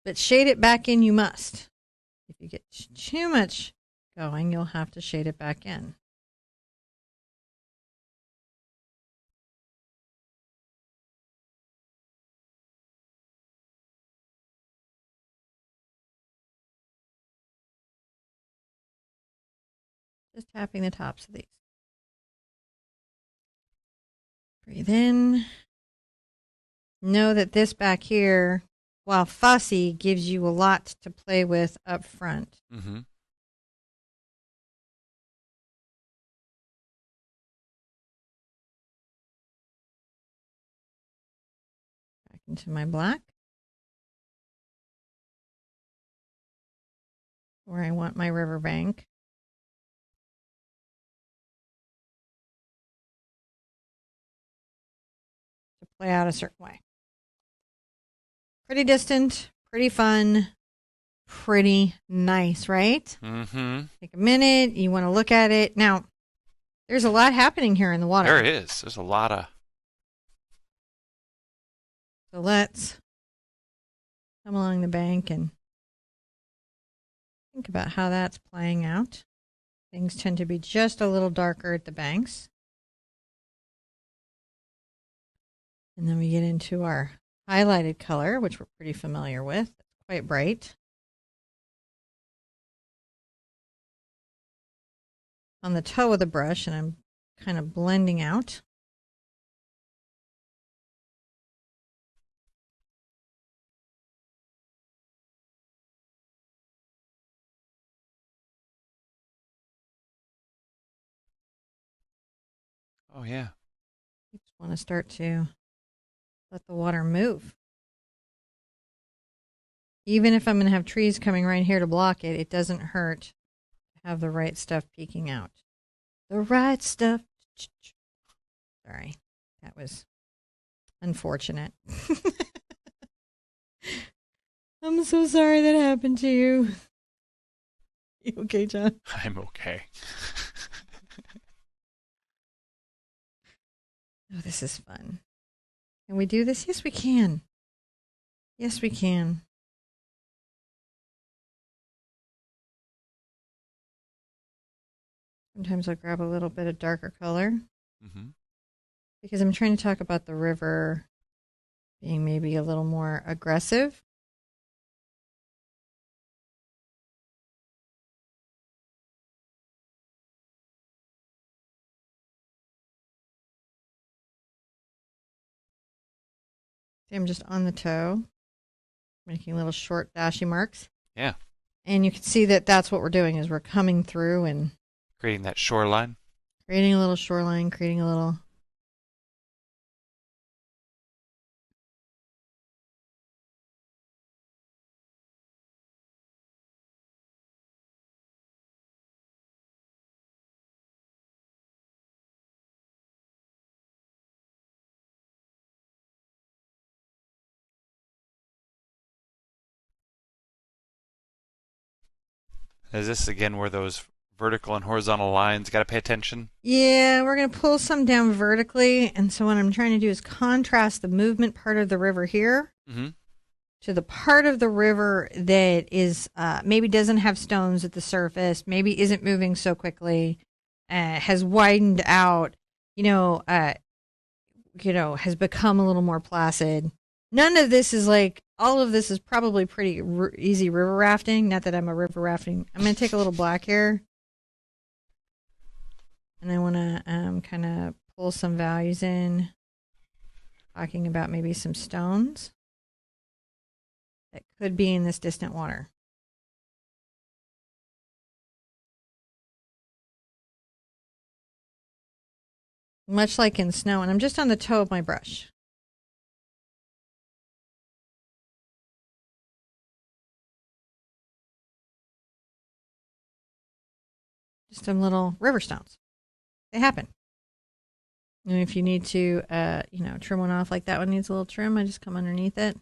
Speaker 1: But shade it back in you must. If you get too much going, you'll have to shade it back in. Just tapping the tops of these. Breathe in. Know that this back here, while fussy, gives you a lot to play with up front.
Speaker 2: Back
Speaker 1: into my black, where I want my riverbank. To play out a certain way. Pretty distant, pretty fun, pretty nice, right? Take a minute. You want to look at it. Now, there's a lot happening here in the water.
Speaker 2: There is. There's a lot of...
Speaker 1: So let's come along the bank and think about how that's playing out. Things tend to be just a little darker at the banks. And then we get into our highlighted color, which we're pretty familiar with. It's quite bright. On the toe of the brush, and I'm kind of blending out.
Speaker 2: Oh, yeah.
Speaker 1: I just want to start to let the water move. Even if I'm going to have trees coming right here to block it, it doesn't hurt to have the right stuff peeking out. The right stuff. Sorry, that was unfortunate. I'm so sorry that happened to you. You okay, John?
Speaker 2: I'm okay.
Speaker 1: Oh, this is fun. Can we do this? Yes, we can. Yes, we can. Sometimes I'll grab a little bit of darker color because I'm trying to talk about the river being maybe a little more aggressive. See, I'm just on the toe, making little short dashy marks.
Speaker 2: Yeah.
Speaker 1: And you can see that that's what we're doing is we're coming through and
Speaker 2: Creating that shoreline.
Speaker 1: creating a little shoreline, creating a little.
Speaker 2: Is this again where those vertical and horizontal lines got to pay attention?
Speaker 1: Yeah, we're going to pull some down vertically. And so what I'm trying to do is contrast the movement part of the river here to the part of the river that is maybe doesn't have stones at the surface, maybe isn't moving so quickly, has widened out, has become a little more placid. None of this is like, all of this is probably pretty easy river rafting. Not that I'm a river rafting. I'm going to take a little black here. And I want to kind of pull some values in, talking about maybe some stones that could be in this distant water. Much like in snow, and I'm just on the toe of my brush. Just some little river stones. They happen. And if you need to, trim one off, like that one needs a little trim, I just come underneath it.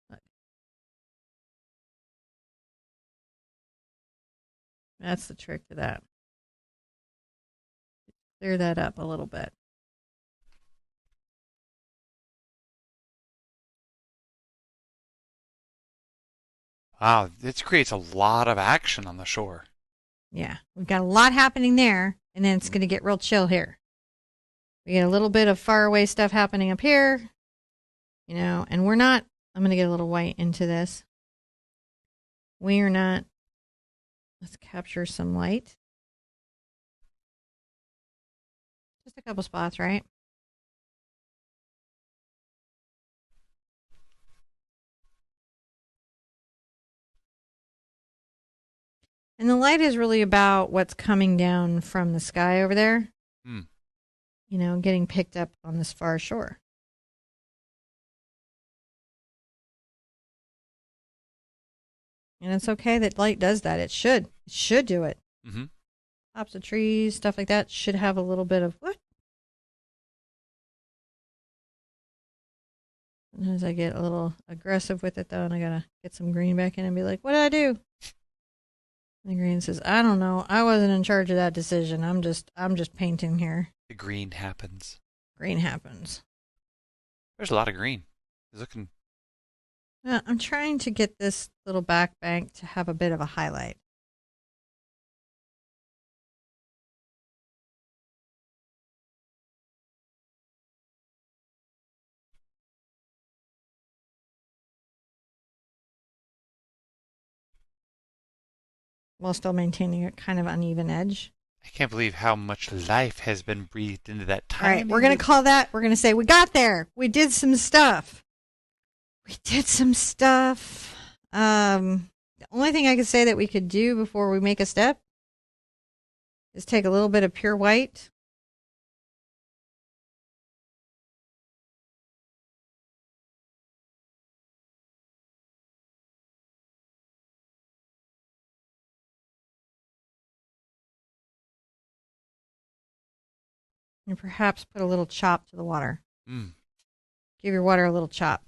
Speaker 1: Look. That's the trick to that. Clear that up a little bit.
Speaker 2: Wow, this creates a lot of action on the shore.
Speaker 1: Yeah, we've got a lot happening there, and then it's going to get real chill here. We get a little bit of faraway stuff happening up here, and we're not, I'm going to get a little white into this. We are not, let's capture some light. Just a couple spots, right? And the light is really about what's coming down from the sky over there. Getting picked up on this far shore. And it's okay that light does that. It should. It should do it. Tops of trees, stuff like that should have a little bit of what? Sometimes I get a little aggressive with it though, and I gotta get some green back in and be like, what did I do? And the green says, I don't know. I wasn't in charge of that decision. I'm just painting here.
Speaker 2: The green happens.
Speaker 1: Green happens.
Speaker 2: There's a lot of green. It's looking.
Speaker 1: I'm trying to get this little back bank to have a bit of a highlight. while still maintaining a kind of uneven edge.
Speaker 2: I can't believe how much life has been breathed into that
Speaker 1: All right,
Speaker 2: tiny.
Speaker 1: we're going to call that, we're going to say, we got there. We did some stuff. The only thing I could say that we could do before we make a step is take a little bit of pure white. And perhaps put a little chop to the water. Give your water a little chop.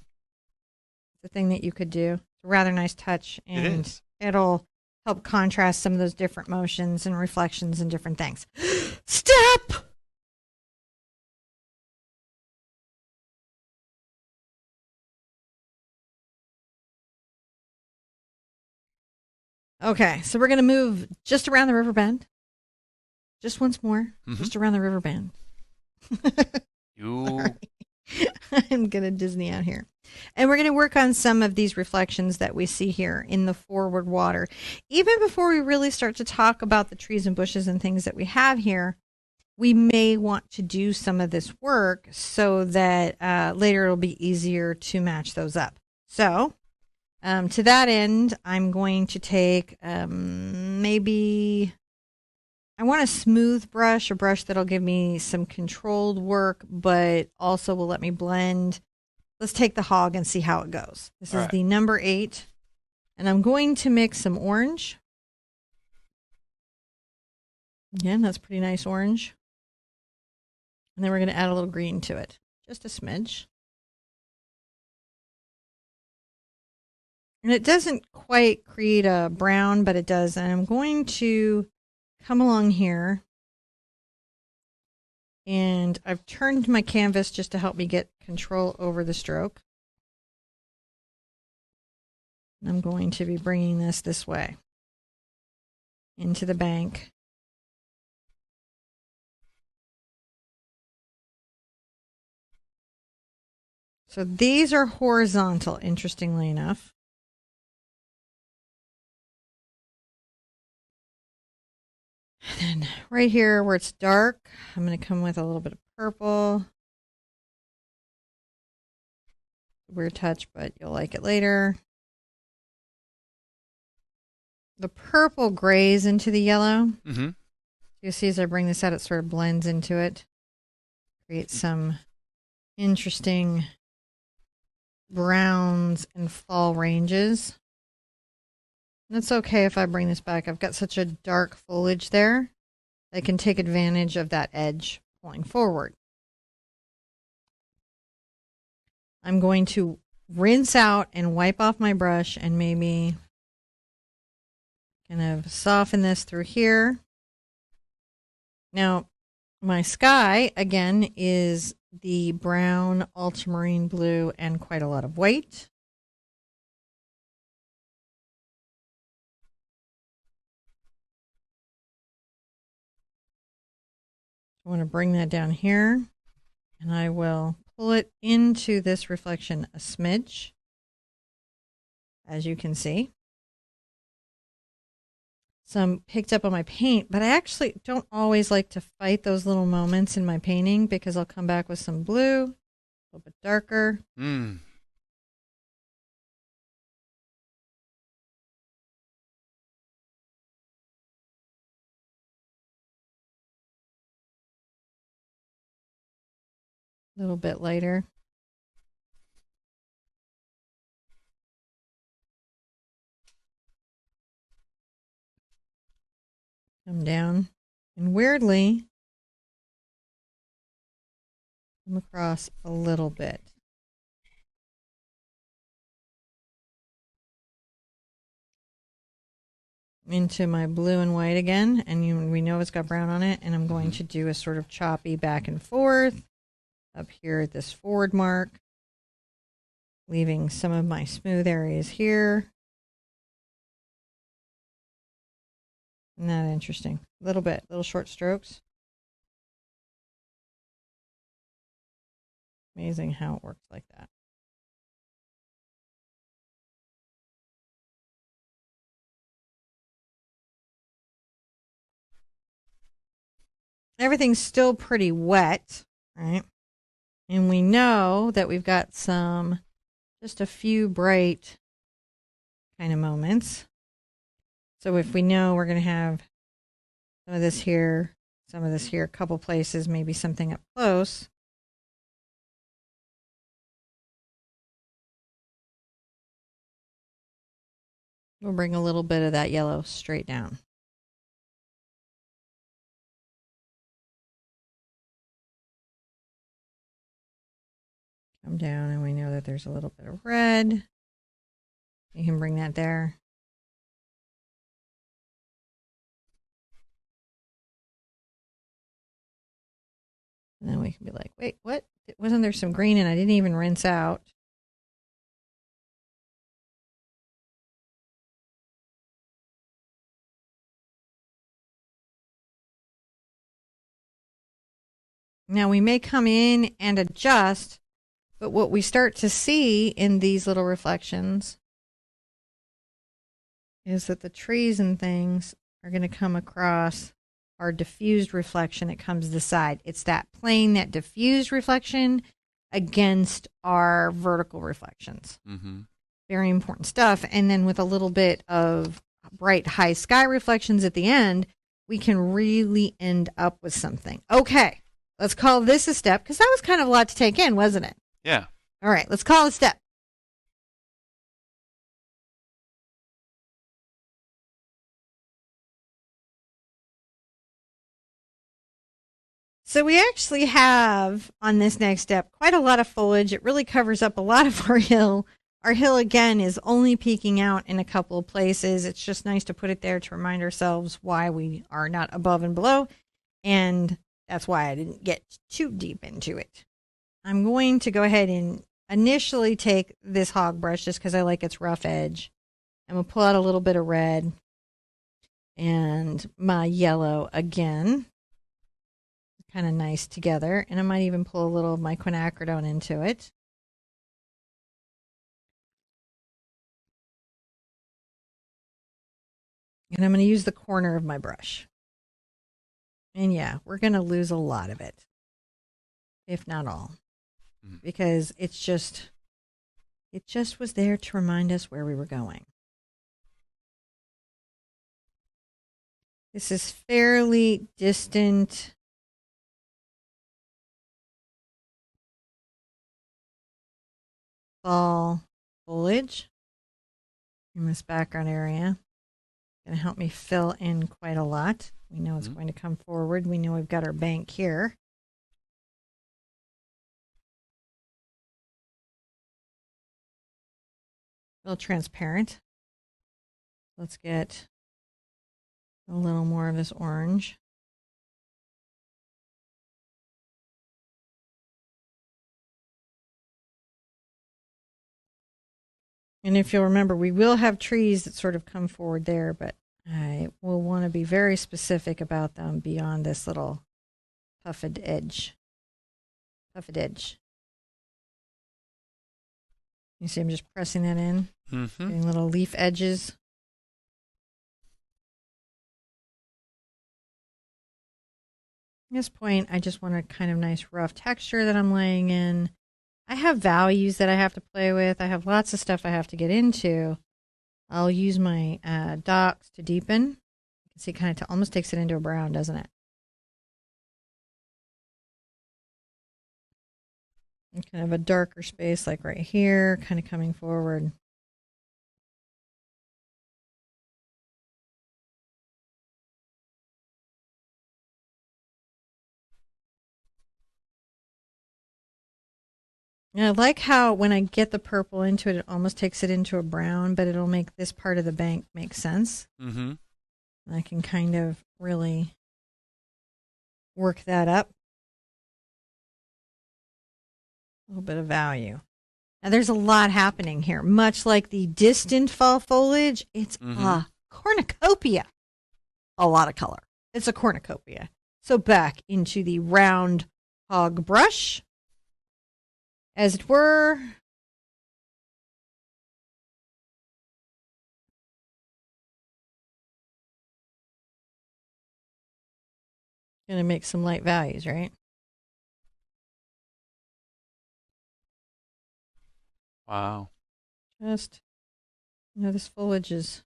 Speaker 1: It's a thing that you could do. It's a rather nice touch. And
Speaker 2: it is.
Speaker 1: It'll help contrast some of those different motions and reflections and different things. Step! Okay, so we're going to move just around the river bend. Just once more. Just around the river bend. I'm going to Disney out here. And we're going to work on some of these reflections that we see here in the forward water. Even before we really start to talk about the trees and bushes and things that we have here, we may want to do some of this work so that later it'll be easier to match those up. So to that end, I'm going to take maybe... I want a smooth brush, a brush that'll give me some controlled work, but also will let me blend. Let's take the hog and see how it goes. This is the number 8. And I'm going to mix some orange. Again, that's pretty nice orange. And then we're going to add a little green to it. Just a smidge. And it doesn't quite create a brown, but it does. And I'm going to come along here, and I've turned my canvas just to help me get control over the stroke. And I'm going to be bringing this way into the bank. So these are horizontal, interestingly enough. And then right here where it's dark, I'm going to come with a little bit of purple. Weird touch, but you'll like it later. The purple grays into the yellow. You see as I bring this out, it sort of blends into it. Creates some interesting browns and fall ranges. And it's okay if I bring this back. I've got such a dark foliage there. I can take advantage of that edge pulling forward. I'm going to rinse out and wipe off my brush and maybe kind of soften this through here. Now, my sky, again, is the brown, ultramarine blue, and quite a lot of white. I want to bring that down here, and I will pull it into this reflection a smidge, as you can see. Some picked up on my paint, but I actually don't always like to fight those little moments in my painting because I'll come back with some blue, a little bit darker. A little bit lighter. Come down, and weirdly, come across a little bit. Into my blue and white again, and we know it's got brown on it, and I'm going to do a sort of choppy back and forth up here at this forward mark, leaving some of my smooth areas here. Isn't that interesting? A little bit, little short strokes. Amazing how it works like that. everything's still pretty wet, right? And we know that we've got just a few bright kind of moments. So if we know we're going to have some of this here, a couple places, maybe something up close. We'll bring a little bit of that yellow straight down. Come down and we know that there's a little bit of red. You can bring that there. And then we can be like, wait, what? Wasn't there some green and I didn't even rinse out? Now we may come in and adjust, but what we start to see in these little reflections is that the trees and things are going to come across our diffused reflection. It comes to the side. It's that plane, that diffused reflection against our vertical reflections.
Speaker 2: Mm-hmm.
Speaker 1: Very important stuff. And then with a little bit of bright high sky reflections at the end, we can really end up with something. Okay, let's call this a step, because that was kind of a lot to take in, wasn't it?
Speaker 2: Yeah.
Speaker 1: All right, let's call it a step. So we actually have on this next step quite a lot of foliage. It really covers up a lot of our hill. Our hill, again, is only peeking out in a couple of places. It's just nice to put it there to remind ourselves why we are not above and below. And that's why I didn't get too deep into it. I'm going to go ahead and initially take this hog brush just because I like its rough edge. I'm going to pull out a little bit of red and my yellow again. Kind of nice together. And I might even pull a little of my quinacridone into it. And I'm going to use the corner of my brush. And yeah, we're going to lose a lot of it, if not all, because it just was there to remind us where we were going. This is fairly distant fall foliage in this background area. Going to help me fill in quite a lot. We know it's going to come forward. We know we've got our bank here. A little transparent. Let's get a little more of this orange. And if you'll remember, we will have trees that sort of come forward there, but I will want to be very specific about them beyond this little puffed edge. You see I'm just pressing that in, getting little leaf edges. At this point, I just want a kind of nice rough texture that I'm laying in. I have values that I have to play with. I have lots of stuff I have to get into. I'll use my dots to deepen. You can see it kind of almost takes it into a brown, doesn't it? And kind of a darker space like right here, kind of coming forward. And I like how when I get the purple into it, it almost takes it into a brown, but it'll make this part of the bank make sense.
Speaker 2: Mm-hmm.
Speaker 1: And I can kind of really work that up. A little bit of value. Now there's a lot happening here. Much like the distant fall foliage, it's a cornucopia. A lot of color. It's a cornucopia. So back into the round hog brush, as it were. Going to make some light values, right?
Speaker 2: Wow.
Speaker 1: Just, this foliage is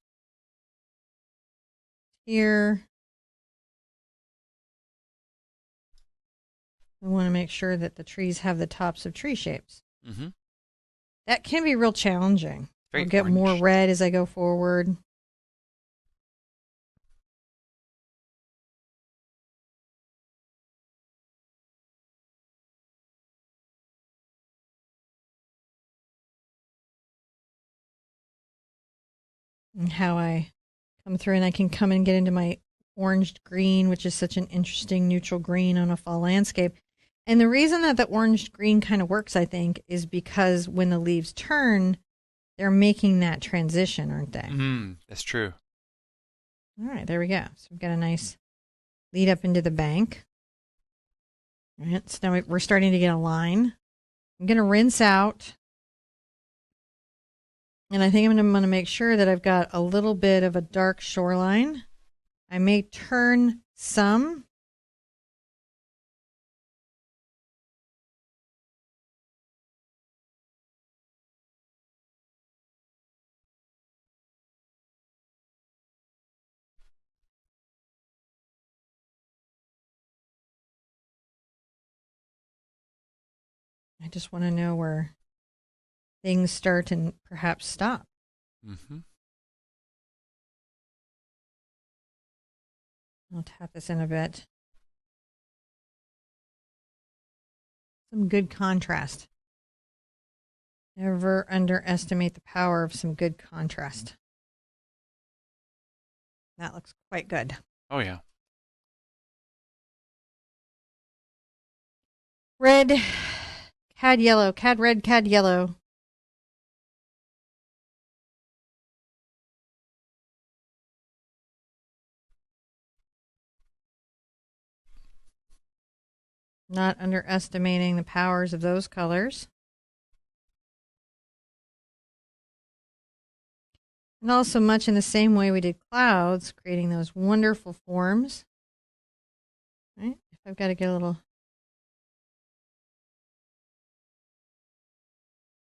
Speaker 1: here. I want to make sure that the trees have the tops of tree shapes.
Speaker 2: Mm-hmm.
Speaker 1: That can be real challenging.
Speaker 2: Very
Speaker 1: I'll get
Speaker 2: orange.
Speaker 1: more red as I go forward. And how I come through, and I can come and get into my orange green, which is such an interesting neutral green on a fall landscape. And the reason that the orange green kind of works, I think, is because when the leaves turn, they're making that transition, aren't they?
Speaker 2: That's true.
Speaker 1: All right, there we go. So we've got a nice lead up into the bank. All right, so now we're starting to get a line. I'm going to rinse out. And I think I'm going to make sure that I've got a little bit of a dark shoreline. I may turn some. I just want to know where things start and perhaps stop.
Speaker 2: Mm-hmm.
Speaker 1: I'll tap this in a bit. Some good contrast. Never underestimate the power of some good contrast. That looks quite good.
Speaker 2: Oh, yeah.
Speaker 1: Red, cad yellow, cad red, cad yellow. Not underestimating the powers of those colors. And also much in the same way we did clouds, creating those wonderful forms. Right? If I've got to get a little,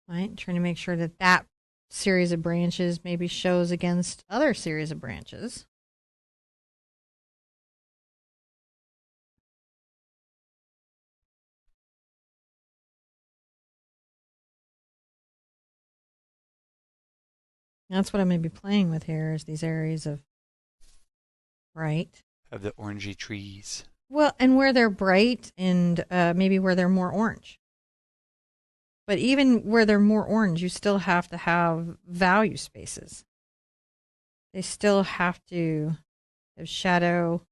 Speaker 1: right, trying to make sure that that series of branches maybe shows against other series of branches. That's what I'm going to be playing with here is these areas of bright.
Speaker 2: Of the orangey trees.
Speaker 1: Well, and where they're bright and maybe where they're more orange. But even where they're more orange, you still have to have value spaces. They still have to have shadow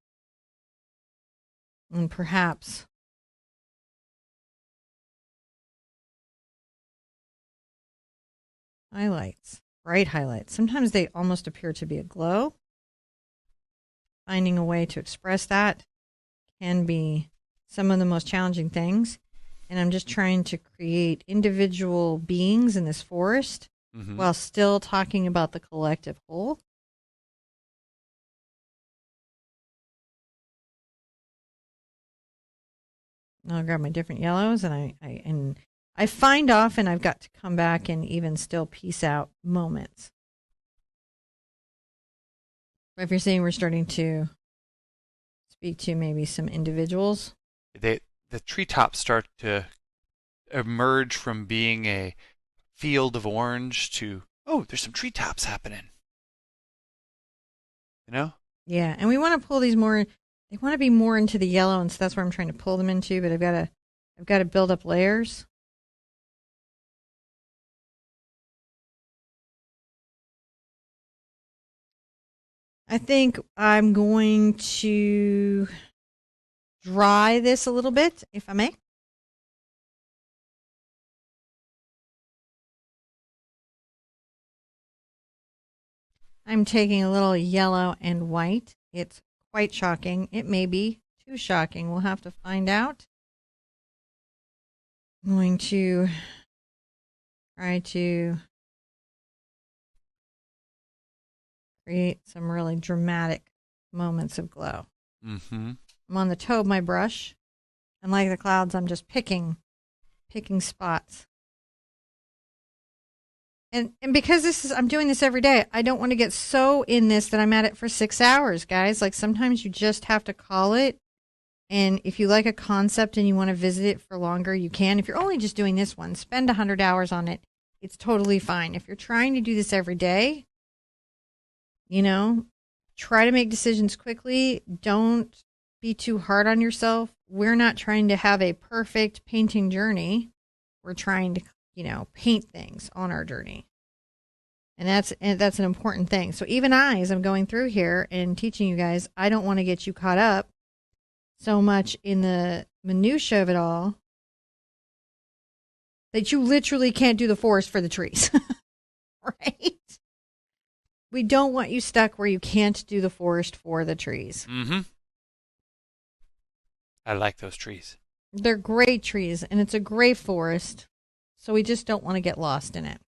Speaker 1: and perhaps highlights, bright highlights. Sometimes they almost appear to be a glow. Finding a way to express that can be some of the most challenging things. And I'm just trying to create individual beings in this forest while still talking about the collective whole. I'll grab my different yellows and I find often I've got to come back and even still piece out moments. If you're seeing we're starting to speak to maybe some individuals.
Speaker 2: The treetops start to emerge from being a field of orange to, oh, there's some treetops happening. You know?
Speaker 1: Yeah, and we want to pull these more. They want to be more into the yellow, and so that's where I'm trying to pull them into. But I've got to build up layers. I think I'm going to dry this a little bit, if I may. I'm taking a little yellow and white. It's quite shocking. It may be too shocking. We'll have to find out. I'm going to try to create some really dramatic moments of glow.
Speaker 2: Mm-hmm.
Speaker 1: I'm on the toe of my brush. And like the clouds, I'm just picking spots. And because I'm doing this every day, I don't want to get so in this that I'm at it for 6 hours, guys. Like sometimes you just have to call it. And if you like a concept and you want to visit it for longer, you can. If you're only just doing this one, spend 100 hours on it. It's totally fine. If you're trying to do this every day, you know, try to make decisions quickly. Don't be too hard on yourself. We're not trying to have a perfect painting journey. We're trying to, you know, paint things on our journey. And that's an important thing. So even as I'm going through here and teaching you guys, I don't want to get you caught up so much in the minutia of it all that you literally can't do the forest for the trees. Right? We don't want you stuck where you can't do the forest for the trees.
Speaker 2: Mm-hmm. I like those trees.
Speaker 1: They're great trees, and it's a great forest, so we just don't want to get lost in it.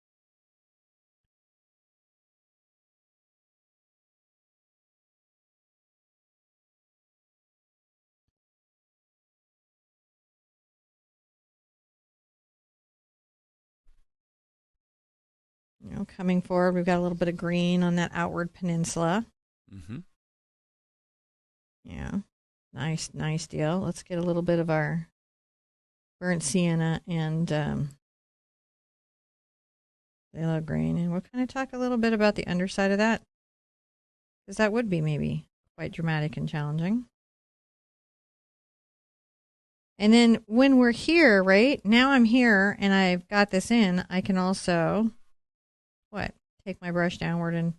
Speaker 1: You know, coming forward, we've got a little bit of green on that outward peninsula.
Speaker 2: Mm-hmm.
Speaker 1: Yeah, nice deal. Let's get a little bit of our burnt sienna and phthalo green, and we'll kind of talk a little bit about the underside of that, because that would be maybe quite dramatic and challenging. And then when we're here, right, now I'm here and I've got this in, I can also, take my brush downward and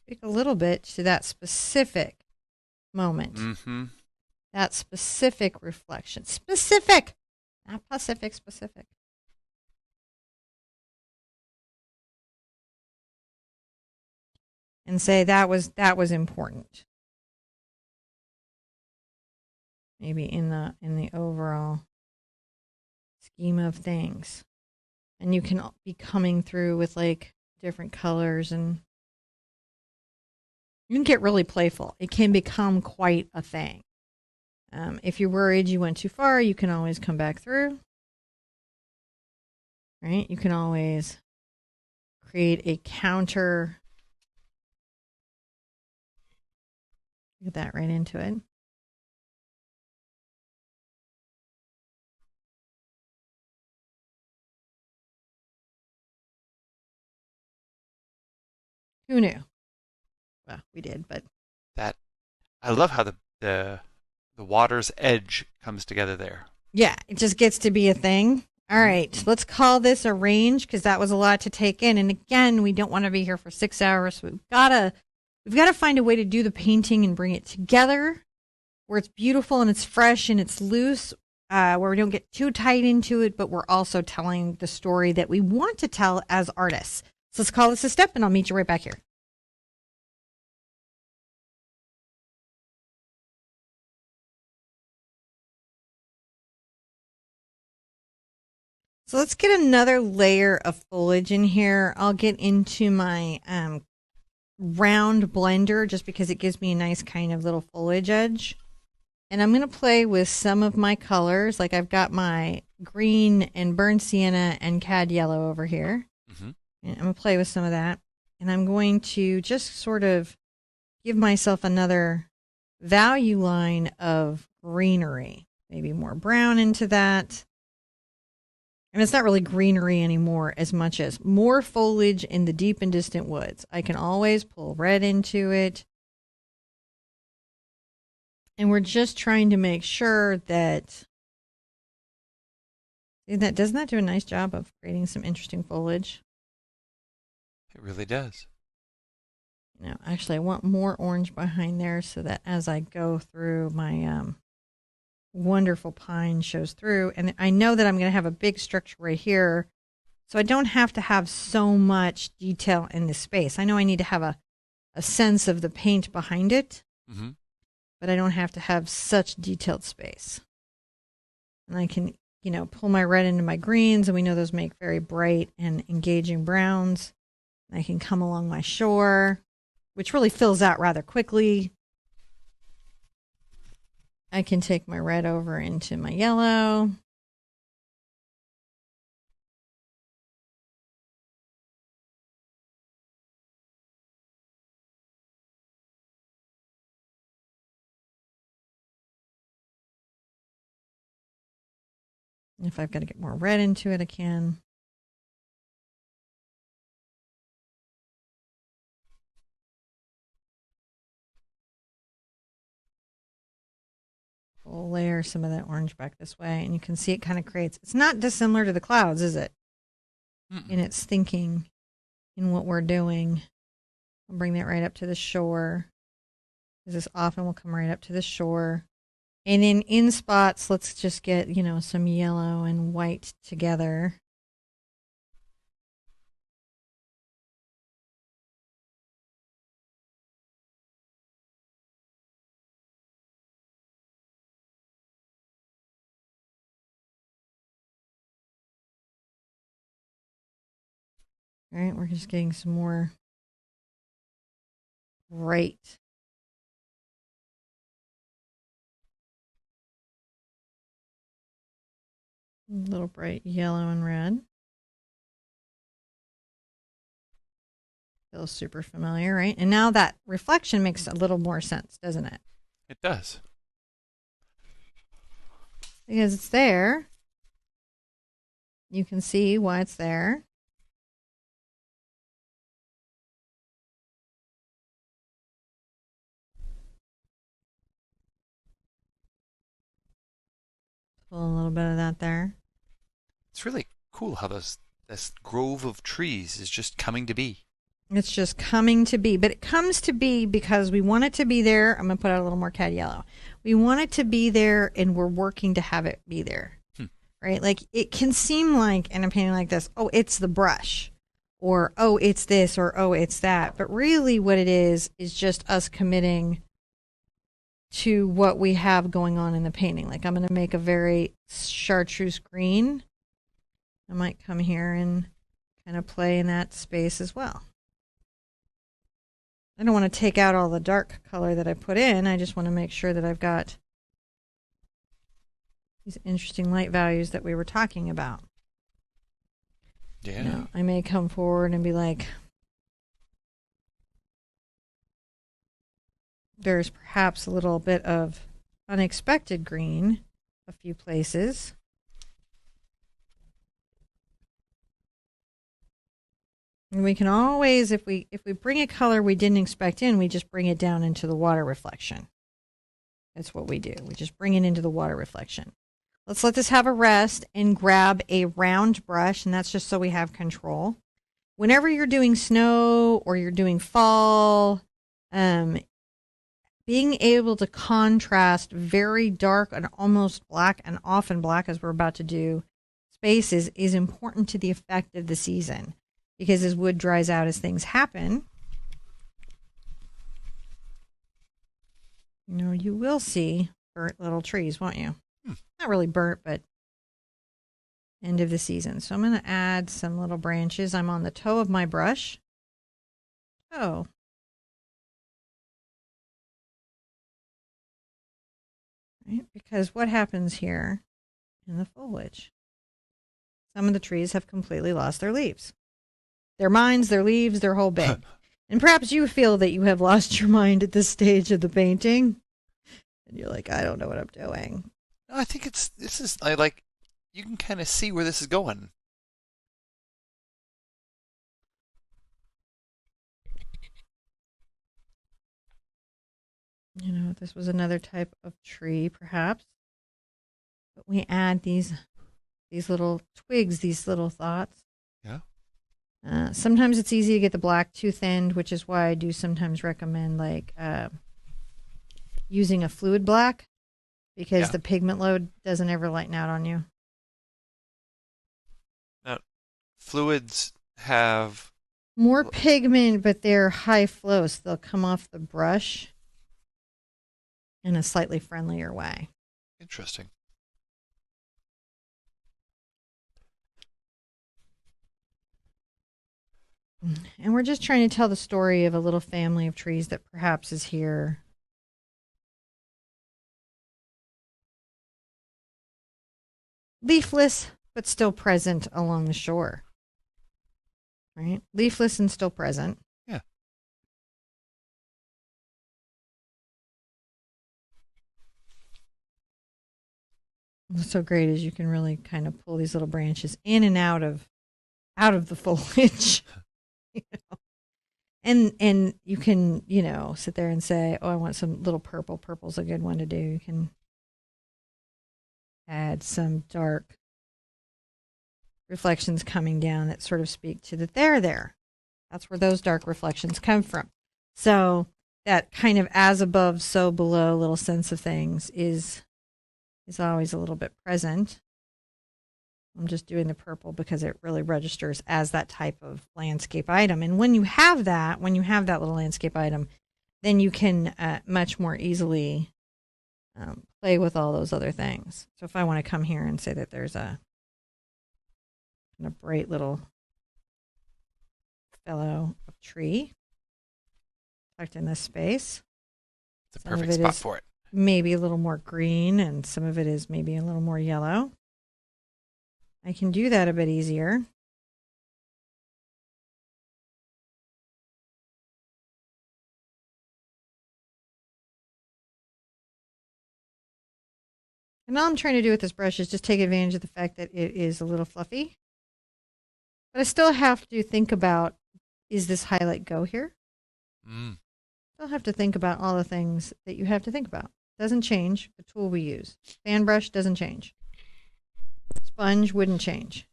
Speaker 1: pick a little bit to that specific moment.
Speaker 2: Mm-hmm.
Speaker 1: That specific reflection. Specific! Not Pacific, specific. And say that was important. Maybe in the overall scheme of things. And you can be coming through with like different colors, and you can get really playful. It can become quite a thing. If you're worried you went too far, you can always come back through. Right? You can always create a counter. Get that right into it. Who knew? Well, we did, but
Speaker 2: That I love how the water's edge comes together there.
Speaker 1: yeah, it just gets to be a thing. All right, let's call this a range, because that was a lot to take in. And again, we don't want to be here for 6 hours. So we've got to find a way to do the painting and bring it together where it's beautiful and it's fresh and it's loose, where we don't get too tight into it, but we're also telling the story that we want to tell as artists. So let's call this a step, and I'll meet you right back here. So let's get another layer of foliage in here. I'll get into my round blender just because it gives me a nice kind of little foliage edge. And I'm going to play with some of my colors. Like I've got my green and burnt sienna and cad yellow over here. Mm-hmm. And I'm going to play with some of that. And I'm going to just sort of give myself another value line of greenery. Maybe more brown into that. And it's not really greenery anymore as much as more foliage in the deep and distant woods. I can always pull red into it. And we're just trying to make sure that, doesn't that do a nice job of creating some interesting foliage?
Speaker 2: It really does.
Speaker 1: Now, actually, I want more orange behind there so that as I go through, my wonderful pine shows through. And I know that I'm going to have a big structure right here, so I don't have to have so much detail in this space. I know I need to have a sense of the paint behind it, mm-hmm. but I don't have to have such detailed space. And I can, pull my red into my greens, and we know those make very bright and engaging browns. And I can come along my shore, which really fills out rather quickly. I can take my red over into my yellow. If I've got to get more red into it, I can. We'll layer some of that orange back this way, and you can see it kind of creates. It's not dissimilar to the clouds, is it? In its thinking, in what we're doing. I'll bring that right up to the shore. Because this often will come right up to the shore. And in spots, let's just get, you know, some yellow and white together. All right, we're just getting some more bright. A little bright yellow and red. Feels super familiar, right? And now that reflection makes a little more sense, doesn't it?
Speaker 2: It does.
Speaker 1: Because it's there. You can see why it's there. Pull a little bit of that there.
Speaker 2: It's really cool how this grove of trees is just coming to be.
Speaker 1: It's just coming to be. But it comes to be because we want it to be there. I'm going to put out a little more cad yellow. We want it to be there, and we're working to have it be there. Right? Like, it can seem like, in a painting like this, oh, it's the brush. Or, oh, it's this, or, oh, it's that. But really what it is just us committing to what we have going on in the painting. Like, I'm going to make a very chartreuse green. I might come here and kind of play in that space as well. I don't want to take out all the dark color that I put in. I just want to make sure that I've got these interesting light values that we were talking about.
Speaker 2: Yeah.
Speaker 1: You know, I may come forward and be like, there's perhaps a little bit of unexpected green a few places. And we can always, if we bring a color we didn't expect in, we just bring it down into the water reflection. That's what we do. We just bring it into the water reflection. Let's let this have a rest and grab a round brush, and that's just so we have control. Whenever you're doing snow or you're doing fall, being able to contrast very dark and almost black and often black, as we're about to do, spaces is important to the effect of the season. Because as wood dries out, as things happen, you know, you will see burnt little trees, won't you? Not really burnt, but end of the season. So I'm going to add some little branches. I'm on the toe of my brush. Oh. Right? Because what happens here in the foliage? Some of the trees have completely lost their leaves. Their minds, their leaves, their whole bit. And perhaps you feel that you have lost your mind at this stage of the painting. And you're like, I don't know what I'm doing.
Speaker 2: No, I think I like, you can kind of see where this is going.
Speaker 1: You know, if this was another type of tree, perhaps. But we add these little twigs, these little thoughts.
Speaker 2: Yeah.
Speaker 1: Sometimes it's easy to get the black too thinned, which is why I do sometimes recommend like using a fluid black, because the pigment load doesn't ever lighten out on you.
Speaker 2: Now, fluids have
Speaker 1: more pigment, but they're high flow, so they'll come off the brush in a slightly friendlier way.
Speaker 2: Interesting.
Speaker 1: And we're just trying to tell the story of a little family of trees that perhaps is here leafless, but still present along the shore. Right? Leafless and still present.
Speaker 2: Yeah.
Speaker 1: What's so great is you can really kind of pull these little branches in and out of the foliage. You know? And you can, sit there and say, oh, I want some little purple. Purple's a good one to do. You can add some dark reflections coming down that sort of speak to that they're there. That's where those dark reflections come from. So that kind of as above, so below little sense of things is always a little bit present. I'm just doing the purple because it really registers as that type of landscape item. And when you have that little landscape item, then you can much more easily play with all those other things. So if I want to come here and say that there's a bright little fellow tree tucked in this space.
Speaker 2: It's a perfect spot for it.
Speaker 1: Maybe a little more green, and some of it is maybe a little more yellow. I can do that a bit easier. And all I'm trying to do with this brush is just take advantage of the fact that it is a little fluffy. But I still have to think about, is this highlight go here? Still have to think about all the things that you have to think about. Doesn't change the tool we use. Fan brush doesn't change. Sponge wouldn't change.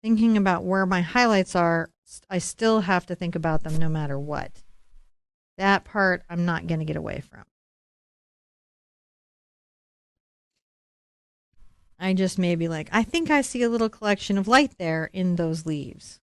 Speaker 1: Thinking about where my highlights are, I still have to think about them no matter what. That part I'm not going to get away from. I just may be like, I think I see a little collection of light there in those leaves.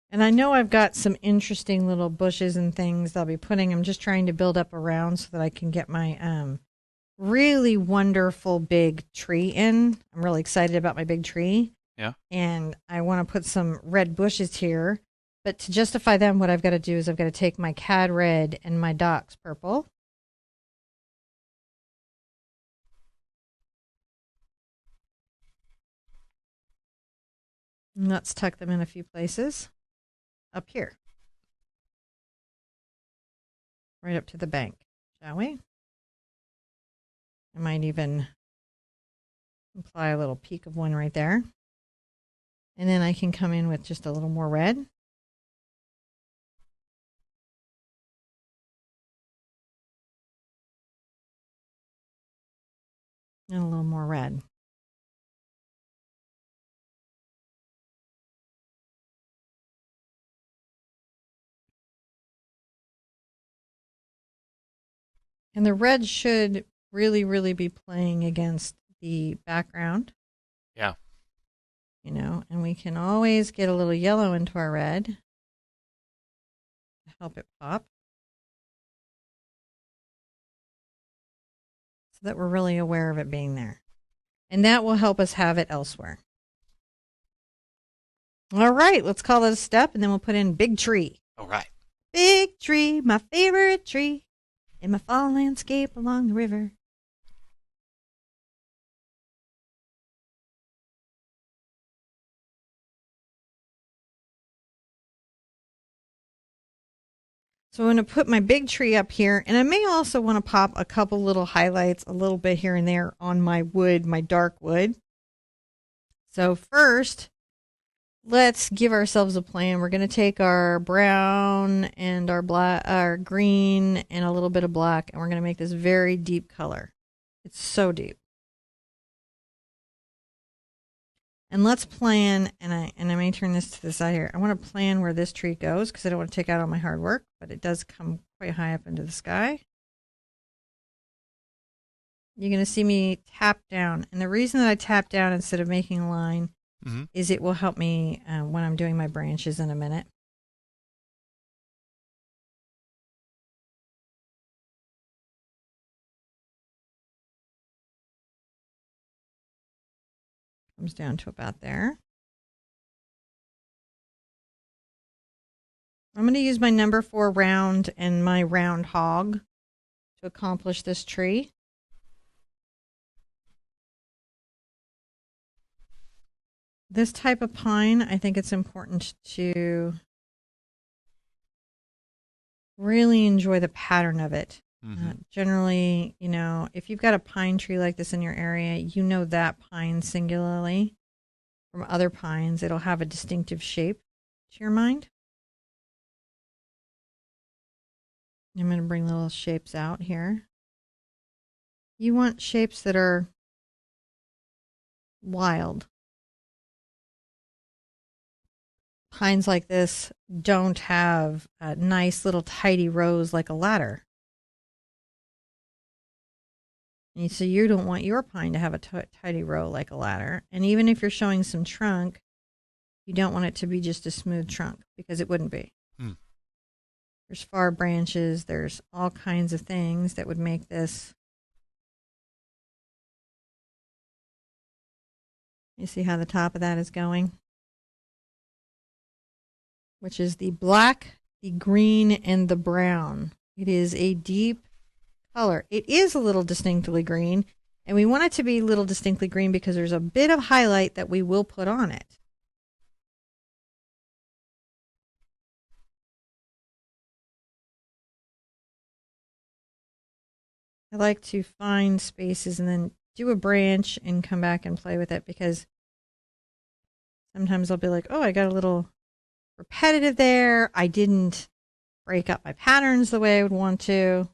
Speaker 1: And I know I've got some interesting little bushes and things that I'll be putting. I'm just trying to build up around so that I can get my really wonderful big tree in. I'm really excited about my big tree.
Speaker 2: Yeah.
Speaker 1: And I want to put some red bushes here. But to justify them, what I've got to do is I've got to take my cad red and my docks purple. And let's tuck them in a few places. Up here. Right up to the bank, shall we? I might even apply a little peak of one right there. And then I can come in with just a little more red. And a little more red. And the red should really, really be playing against the background.
Speaker 2: Yeah.
Speaker 1: And we can always get a little yellow into our red to help it pop. So that we're really aware of it being there. And that will help us have it elsewhere. All right, let's call it a step, and then we'll put in big tree.
Speaker 2: All right.
Speaker 1: Big tree, my favorite tree, in my fall landscape along the river. So I'm going to put my big tree up here, and I may also want to pop a couple little highlights a little bit here and there on my wood, my dark wood. So first, let's give ourselves a plan. We're going to take our brown and our black, our green, and a little bit of black, and we're going to make this very deep color. It's so deep. And let's plan, and I may turn this to the side here. I want to plan where this tree goes because I don't want to take out all my hard work, but it does come quite high up into the sky. You're going to see me tap down. And the reason that I tap down instead of making a line is it will help me when I'm doing my branches in a minute. Comes down to about there. I'm going to use my number 4 round and my round hog to accomplish this tree. This type of pine, I think it's important to really enjoy the pattern of it. Generally, you know, if you've got a pine tree like this in your area, you know that pine singularly from other pines. It'll have a distinctive shape to your mind. I'm going to bring little shapes out here. You want shapes that are wild. Pines like this don't have nice little tidy rows like a ladder. And so you don't want your pine to have a tidy row like a ladder. And even if you're showing some trunk, you don't want it to be just a smooth trunk because it wouldn't be. There's far branches. There's all kinds of things that would make this. You see how the top of that is going? Which is the black, the green, and the brown. It is a deep color. It is a little distinctly green, and we want it to be a little distinctly green because there's a bit of highlight that we will put on it. I like to find spaces and then do a branch and come back and play with it because sometimes I'll be like, oh, I got a little repetitive there. I didn't break up my patterns the way I would want to.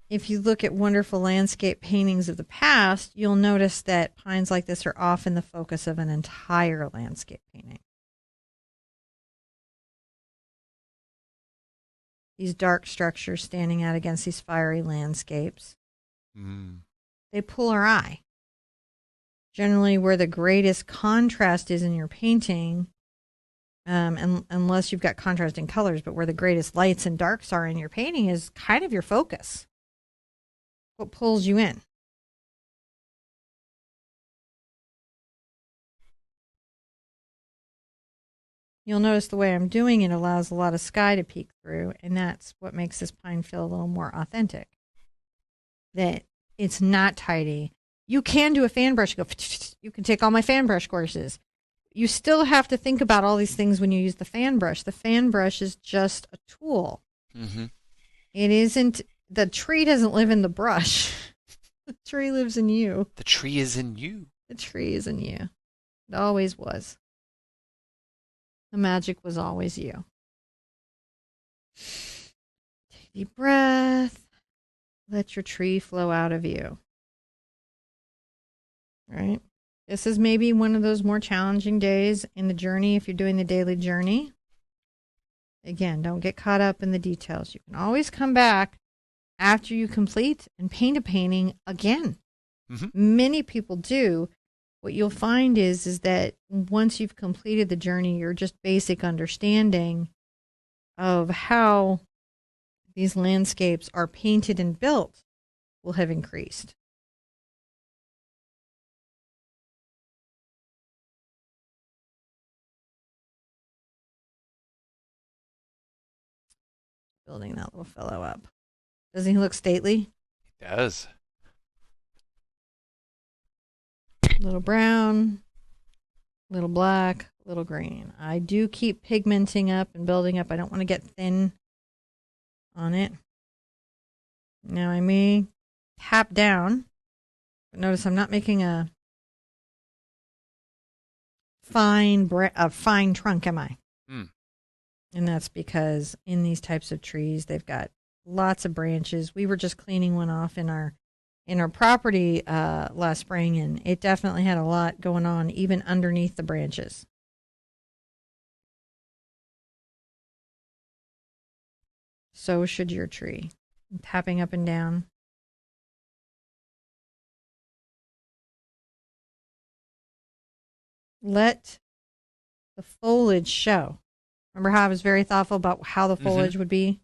Speaker 1: If you look at wonderful landscape paintings of the past, you'll notice that pines like this are often the focus of an entire landscape painting. These dark structures standing out against these fiery landscapes. They pull our eye. Generally, where the greatest contrast is in your painting, unless you've got contrasting colors, but where the greatest lights and darks are in your painting is kind of your focus. What pulls you in? You'll notice the way I'm doing it allows a lot of sky to peek through, and that's what makes this pine feel a little more authentic. That it's not tidy. You can do a fan brush. You can take all my fan brush courses. You still have to think about all these things when you use the fan brush. The fan brush is just a tool. It isn't. The tree doesn't live in the brush. The tree lives in you.
Speaker 2: The tree is in you.
Speaker 1: The tree is in you. It always was. The magic was always you. Take a deep breath. Let your tree flow out of you. All right. This is maybe one of those more challenging days in the journey if you're doing the daily journey. Again, don't get caught up in the details. You can always come back after you complete and paint a painting again. Many people do. What you'll find is that once you've completed the journey, your just basic understanding of how these landscapes are painted and built will have increased. Building that little fellow up. Doesn't he look stately?
Speaker 2: He does.
Speaker 1: Little brown, little black, little green. I do keep pigmenting up and building up. I don't want to get thin on it. Now I may tap down, but notice I'm not making a fine trunk, am I? And that's because in these types of trees, they've got lots of branches. We were just cleaning one off in our property last spring, and it definitely had a lot going on even underneath the branches. So should your tree. I'm tapping up and down. Let the foliage show. Remember how I was very thoughtful about how the foliage would be?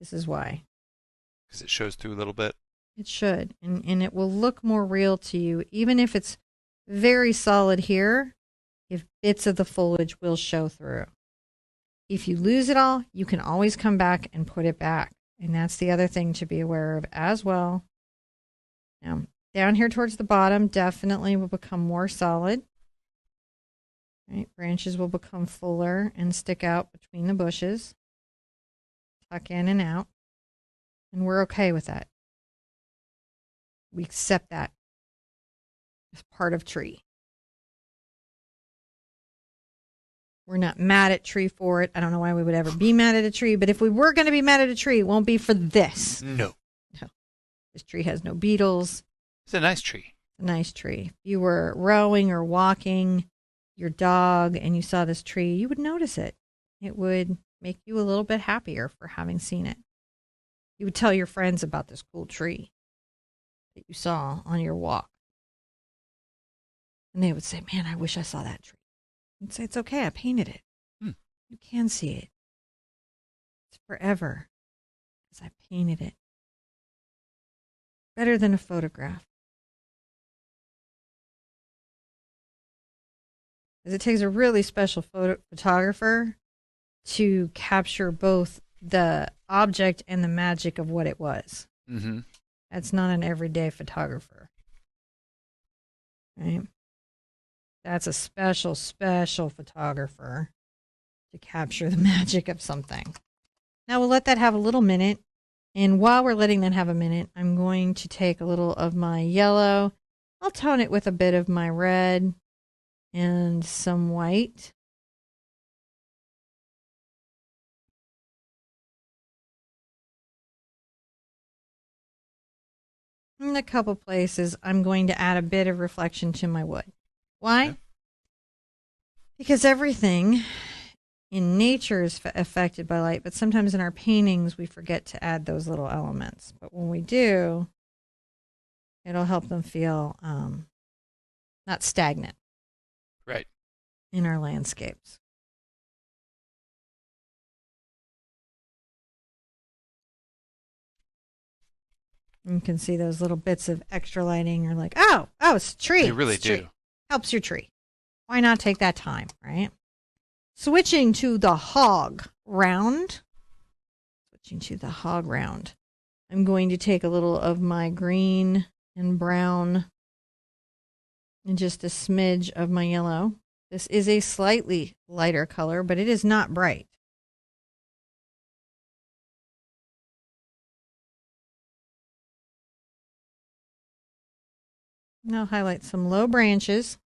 Speaker 1: This is why.
Speaker 2: Because it shows through a little bit.
Speaker 1: It should, and it will look more real to you, even if it's very solid here if bits of the foliage will show through. If you lose it all, you can always come back and put it back. And that's the other thing to be aware of as well. Now, down here towards the bottom definitely will become more solid. Right? Branches will become fuller and stick out between the bushes. Tuck in and out. And we're okay with that. We accept that as part of tree. We're not mad at tree for it. I don't know why we would ever be mad at a tree, but if we were going to be mad at a tree, it won't be for this.
Speaker 2: No.
Speaker 1: This tree has no beetles.
Speaker 2: It's a nice tree.
Speaker 1: It's a nice tree. If you were rowing or walking your dog and you saw this tree, you would notice it. It would make you a little bit happier for having seen it. You would tell your friends about this cool tree that you saw on your walk. And they would say, man, I wish I saw that tree. You'd say, it's okay, I painted it. You can see it. It's forever because I painted it. Better than a photograph. Because it takes a really special photographer to capture both the object and the magic of what it was.
Speaker 2: Mm-hmm.
Speaker 1: That's not an everyday photographer. Right? That's a special, special photographer to capture the magic of something. Now we'll let that have a little minute. And while we're letting that have a minute, I'm going to take a little of my yellow. I'll tone it with a bit of my red and some white. In a couple places, I'm going to add a bit of reflection to my wood. Why? Okay. Because everything in nature is affected by light, but sometimes in our paintings we forget to add those little elements. But when we do, it'll help them feel not stagnant.
Speaker 2: Right.
Speaker 1: In our landscapes. You can see those little bits of extra lighting. You're like, oh, it's a tree.
Speaker 2: They really do.
Speaker 1: Tree. Helps your tree. Why not take that time, right? Switching to the hog round. I'm going to take a little of my green and brown and just a smidge of my yellow. This is a slightly lighter color, but it is not bright. Now highlight some low branches.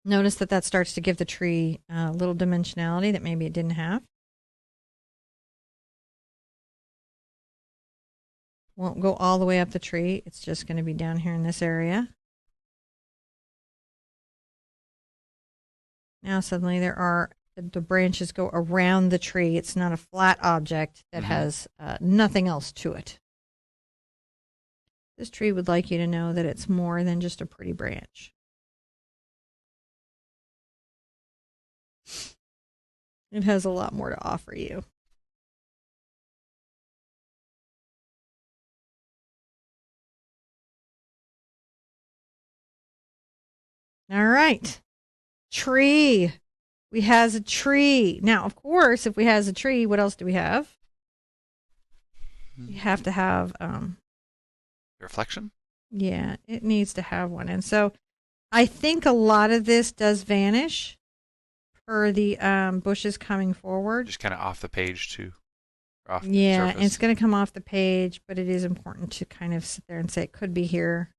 Speaker 1: Notice that starts to give the tree a little dimensionality that maybe it didn't have. Won't go all the way up the tree. It's just going to be down here in this area. Now suddenly the branches go around the tree. It's not a flat object that has nothing else to it. This tree would like you to know that it's more than just a pretty branch. It has a lot more to offer you. All right. Tree. We has a tree. Now, of course, if we has a tree, what else do we have? We have to have
Speaker 2: reflection.
Speaker 1: Yeah, it needs to have one. And so I think a lot of this does vanish per the bushes coming forward.
Speaker 2: Just kind of off the page too. Off
Speaker 1: yeah,
Speaker 2: the
Speaker 1: and it's going to come off the page, but it is important to kind of sit there and say it could be here,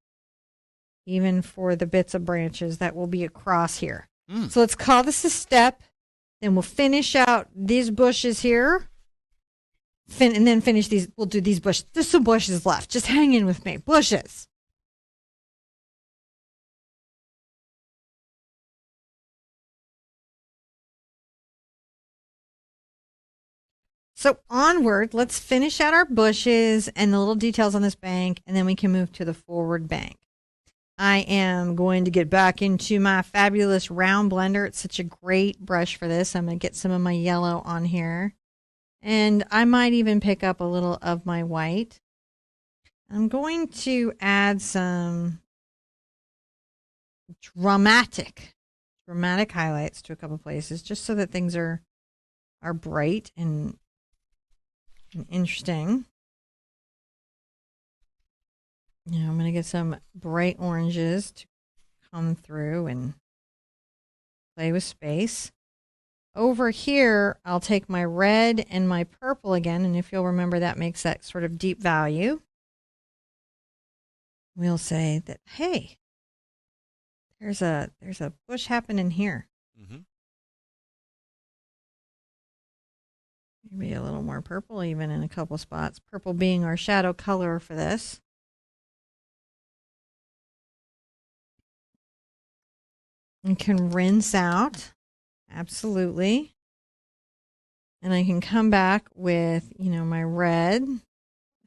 Speaker 1: even for the bits of branches that will be across here. So let's call this a step. Then we'll finish out these bushes here. And then finish these. We'll do these bushes. There's some bushes left. Just hang in with me. Bushes. So onward, let's finish out our bushes and the little details on this bank, and then we can move to the forward bank. I am going to get back into my fabulous round blender. It's such a great brush for this. I'm going to get some of my yellow on here. And I might even pick up a little of my white. I'm going to add some dramatic highlights to a couple places just so that things are bright and interesting. Yeah, I'm going to get some bright oranges to come through and play with space. Over here, I'll take my red and my purple again, and if you'll remember, that makes that sort of deep value. We'll say that, hey, there's a bush happening here.
Speaker 2: Mm-hmm.
Speaker 1: Maybe a little more purple even in a couple spots. Purple being our shadow color for this. And can rinse out. Absolutely. And I can come back with, my red,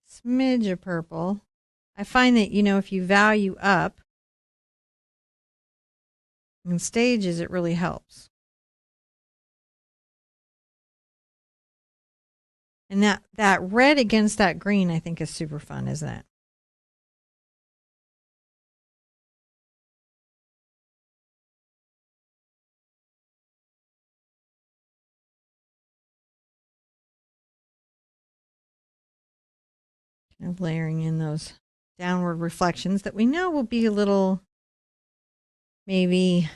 Speaker 1: smidge of purple. I find that, if you value up in stages, it really helps. And that red against that green, I think, is super fun, isn't it? Kind of layering in those downward reflections that we know will be a little maybe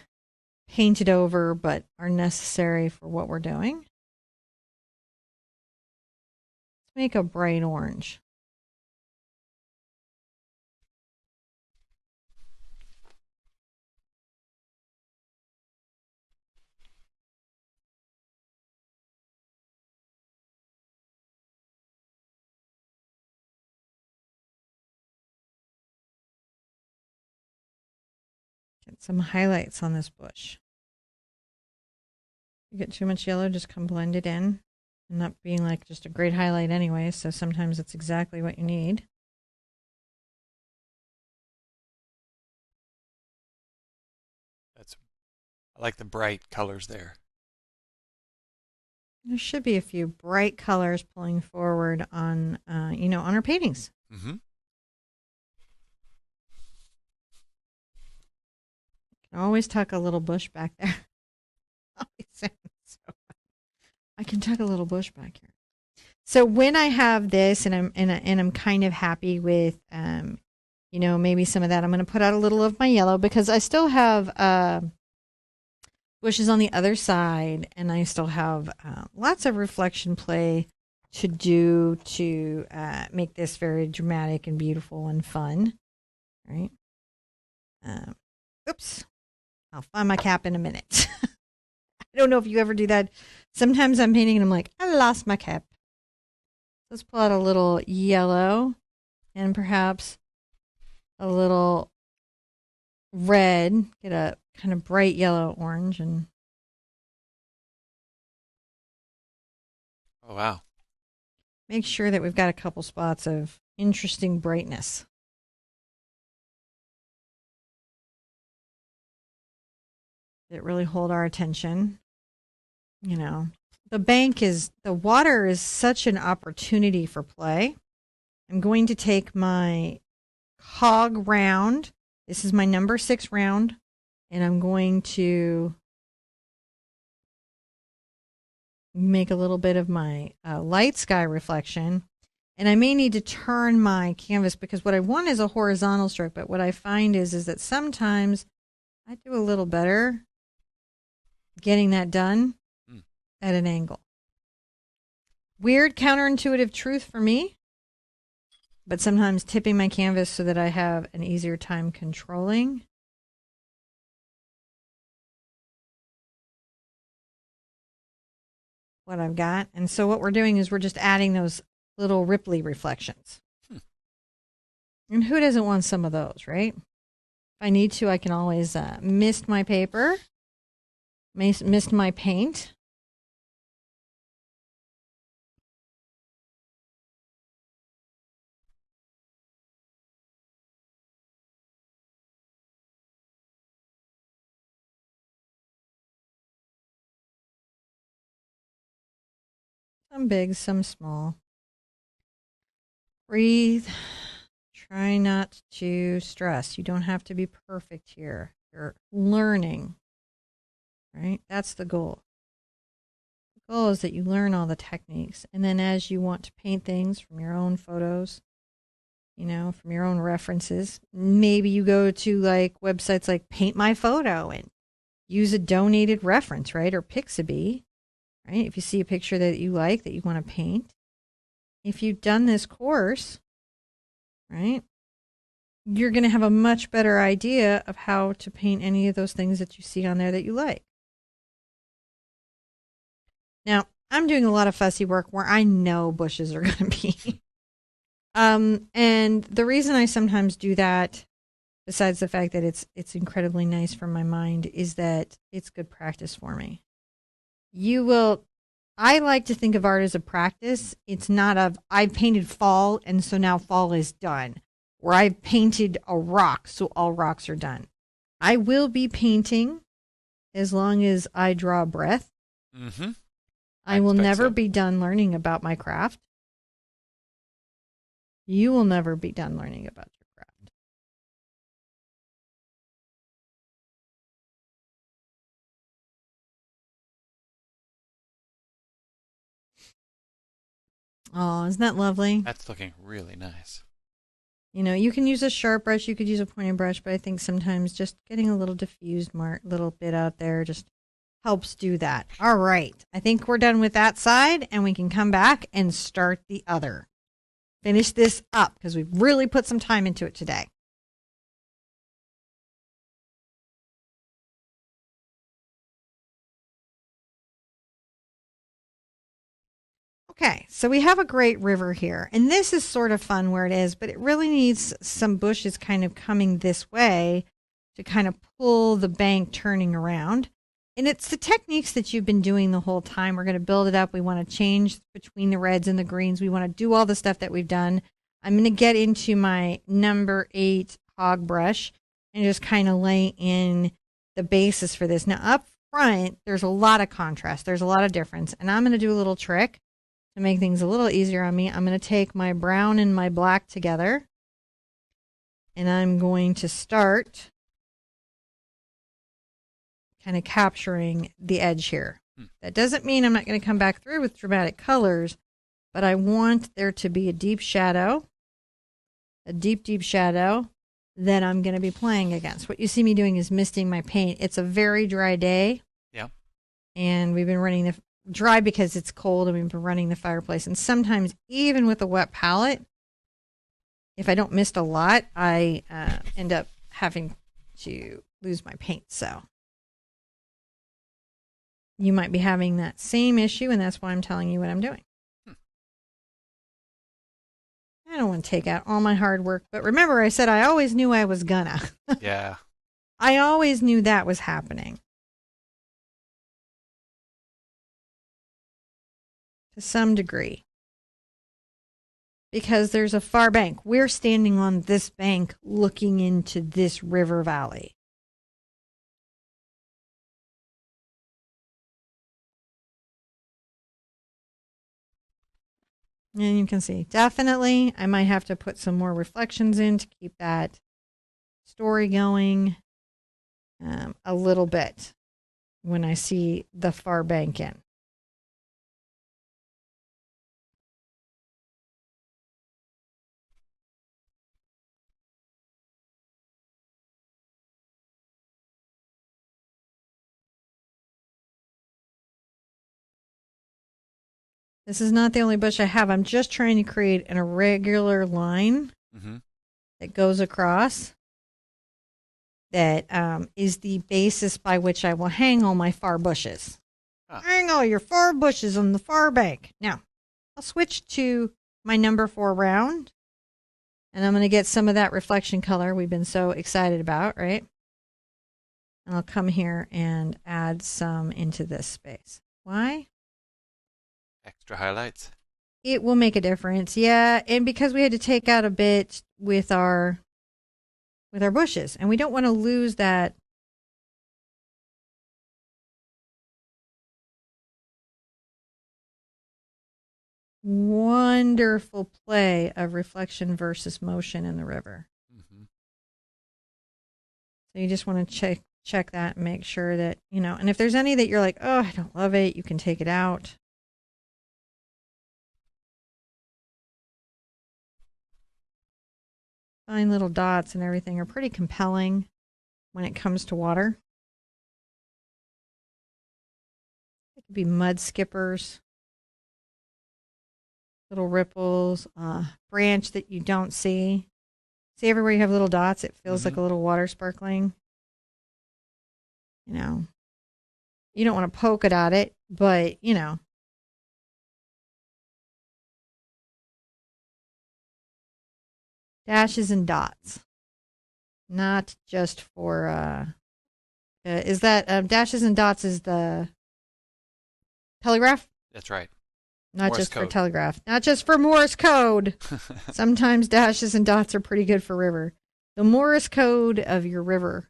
Speaker 1: painted over, but are necessary for what we're doing. Let's make a bright orange. Get some highlights on this bush. You get too much yellow, just come blend it in. And not being like just a great highlight anyway, so sometimes it's exactly what you need.
Speaker 2: I like the bright colors there.
Speaker 1: There should be a few bright colors pulling forward on, on our paintings.
Speaker 2: Mm-hmm.
Speaker 1: Can always tuck a little bush back there. I can tuck a little bush back here. So when I have this, and I'm kind of happy with, maybe some of that, I'm going to put out a little of my yellow because I still have bushes on the other side, and I still have lots of reflection play to do to make this very dramatic and beautiful and fun. Right? Oops. I'll find my cap in a minute. I don't know if you ever do that. Sometimes I'm painting and I'm like, I lost my cap. Let's pull out a little yellow and perhaps a little red. Get a kind of bright yellow orange and
Speaker 2: oh wow.
Speaker 1: Make sure that we've got a couple spots of interesting brightness. That really hold our attention. The water is such an opportunity for play. I'm going to take my hog round. This is my number 6 round. And I'm going to make a little bit of my light sky reflection. And I may need to turn my canvas because what I want is a horizontal stroke. But what I find is that sometimes I do a little better getting that done at an angle. Weird counterintuitive truth for me, but sometimes tipping my canvas so that I have an easier time controlling. What I've got. And so what we're doing is we're just adding those little ripply reflections. And who doesn't want some of those, right? If I need to, I can always mist my paper, mist my paint. Some big, some small. Breathe. Try not to stress. You don't have to be perfect here. You're learning, right? That's the goal. The goal is that you learn all the techniques. And then as you want to paint things from your own photos, you know, from your own references, maybe you go to like websites like Paint My Photo and use a donated reference, right? Or Pixabay, right? If you see a picture that you like, that you want to paint. If you've done this course, right, you're going to have a much better idea of how to paint any of those things that you see on there that you like. Now, I'm doing a lot of fussy work where I know bushes are going to be. And the reason I sometimes do that, besides the fact that it's incredibly nice for my mind, is that it's good practice for me. I like to think of art as a practice. It's not I've painted fall and so now fall is done. Or I've painted a rock, so all rocks are done. I will be painting as long as I draw breath.
Speaker 2: Mm-hmm.
Speaker 1: I will never be done learning about my craft. You will never be done learning about your craft. Oh, isn't that lovely?
Speaker 2: That's looking really nice.
Speaker 1: You know, you can use a sharp brush, you could use a pointed brush, but I think sometimes just getting a little diffused little bit out there just helps do that. All right. I think we're done with that side and we can come back and start the other. Finish this up because we've really put some time into it today. Okay, so we have a great river here, and this is sort of fun where it is, but it really needs some bushes kind of coming this way to kind of pull the bank turning around. And it's the techniques that you've been doing the whole time. We're going to build it up. We want to change between the reds and the greens. We want to do all the stuff that we've done. I'm going to get into my number 8 hog brush and just kind of lay in the basis for this. Now up front, there's a lot of contrast. There's a lot of difference, and I'm going to do a little trick. To make things a little easier on me, I'm going to take my brown and my black together, and I'm going to start kind of capturing the edge here. That doesn't mean I'm not going to come back through with dramatic colors, but I want there to be a deep shadow, deep shadow that I'm going to be playing against. What you see me doing is misting my paint. It's a very dry day.
Speaker 2: Yeah.
Speaker 1: And we've been running the dry because it's cold and we've been running the fireplace. And sometimes even with a wet palette, if I don't mist a lot, I end up having to lose my paint. So you might be having that same issue, and that's why I'm telling you what I'm doing. I don't want to take out all my hard work, but remember I said I always knew I was gonna.
Speaker 2: Yeah.
Speaker 1: I always knew that was happening. To some degree. Because there's a far bank. We're standing on this bank looking into this river valley. And you can see, definitely, I might have to put some more reflections in to keep that story going a little bit when I see the far bank in. This is not the only bush I have. I'm just trying to create an irregular line that goes across that is the basis by which I will hang all my far bushes. Hang all your far bushes on the far bank. Now, I'll switch to my number 4 round, and I'm going to get some of that reflection color we've been so excited about, right? And I'll come here and add some into this space. Why?
Speaker 2: Extra highlights.
Speaker 1: It will make a difference, yeah. And because we had to take out a bit with our bushes, and we don't want to lose that. wonderful play of reflection versus motion in the river.
Speaker 2: Mm-hmm.
Speaker 1: So you just want to check that and make sure that, and if there's any that you're like, oh, I don't love it, you can take it out. Fine little dots and everything are pretty compelling when it comes to water. It could be mud skippers, little ripples, branch that you don't see. See everywhere you have little dots, it feels like a little water sparkling. You don't want to polka dot it, but, dashes and dots. Not just for, is that, dashes and dots is the telegraph?
Speaker 2: That's right.
Speaker 1: Not
Speaker 2: Morse
Speaker 1: just
Speaker 2: code.
Speaker 1: for telegraph. Not just for Morse code. Sometimes dashes and dots are pretty good for river. The Morse code of your river.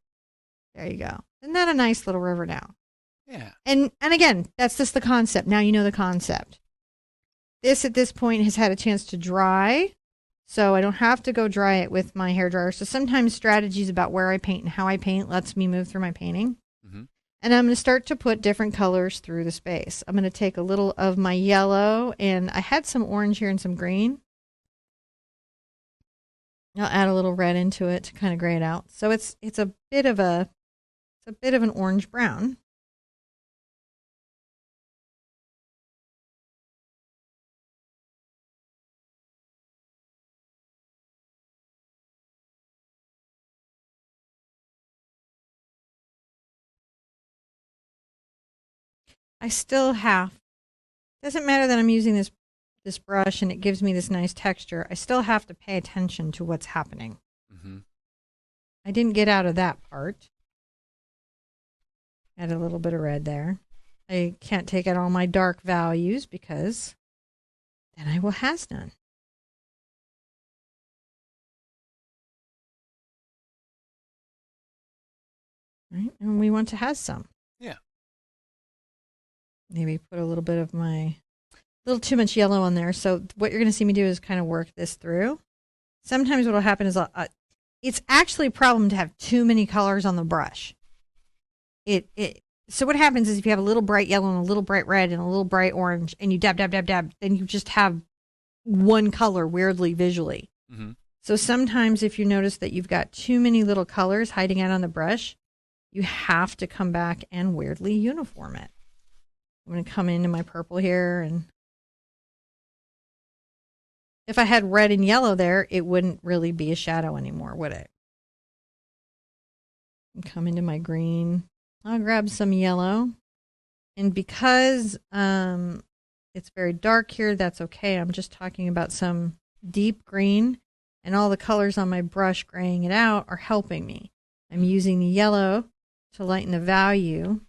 Speaker 1: There you go. Isn't that a nice little river now?
Speaker 2: Yeah.
Speaker 1: And again, that's just the concept. Now you know the concept. This at this point has had a chance to dry, so I don't have to go dry it with my hairdryer. So sometimes strategies about where I paint and how I paint lets me move through my painting. Mm-hmm. And I'm going to start to put different colors through the space. I'm going to take a little of my yellow, and I had some orange here and some green. I'll add a little red into it to kind of gray it out. So it's a bit of an orange brown. I still have, doesn't matter that I'm using this brush and it gives me this nice texture. I still have to pay attention to what's happening. Mm-hmm. I didn't get out of that part. Add a little bit of red there. I can't take out all my dark values because then I will has done. Right? And we want to has some.
Speaker 2: Yeah.
Speaker 1: Maybe put a little bit of a little too much yellow on there. So what you're going to see me do is kind of work this through. Sometimes what will happen is it's actually a problem to have too many colors on the brush. So what happens is if you have a little bright yellow and a little bright red and a little bright orange and you dab, then you just have one color weirdly visually. Mm-hmm. So sometimes if you notice that you've got too many little colors hiding out on the brush, you have to come back and weirdly uniform it. I'm going to come into my purple here, and if I had red and yellow there, it wouldn't really be a shadow anymore, would it? And come into my green. I'll grab some yellow. And because it's very dark here, that's okay. I'm just talking about some deep green, and all the colors on my brush graying it out are helping me. I'm using the yellow to lighten the value,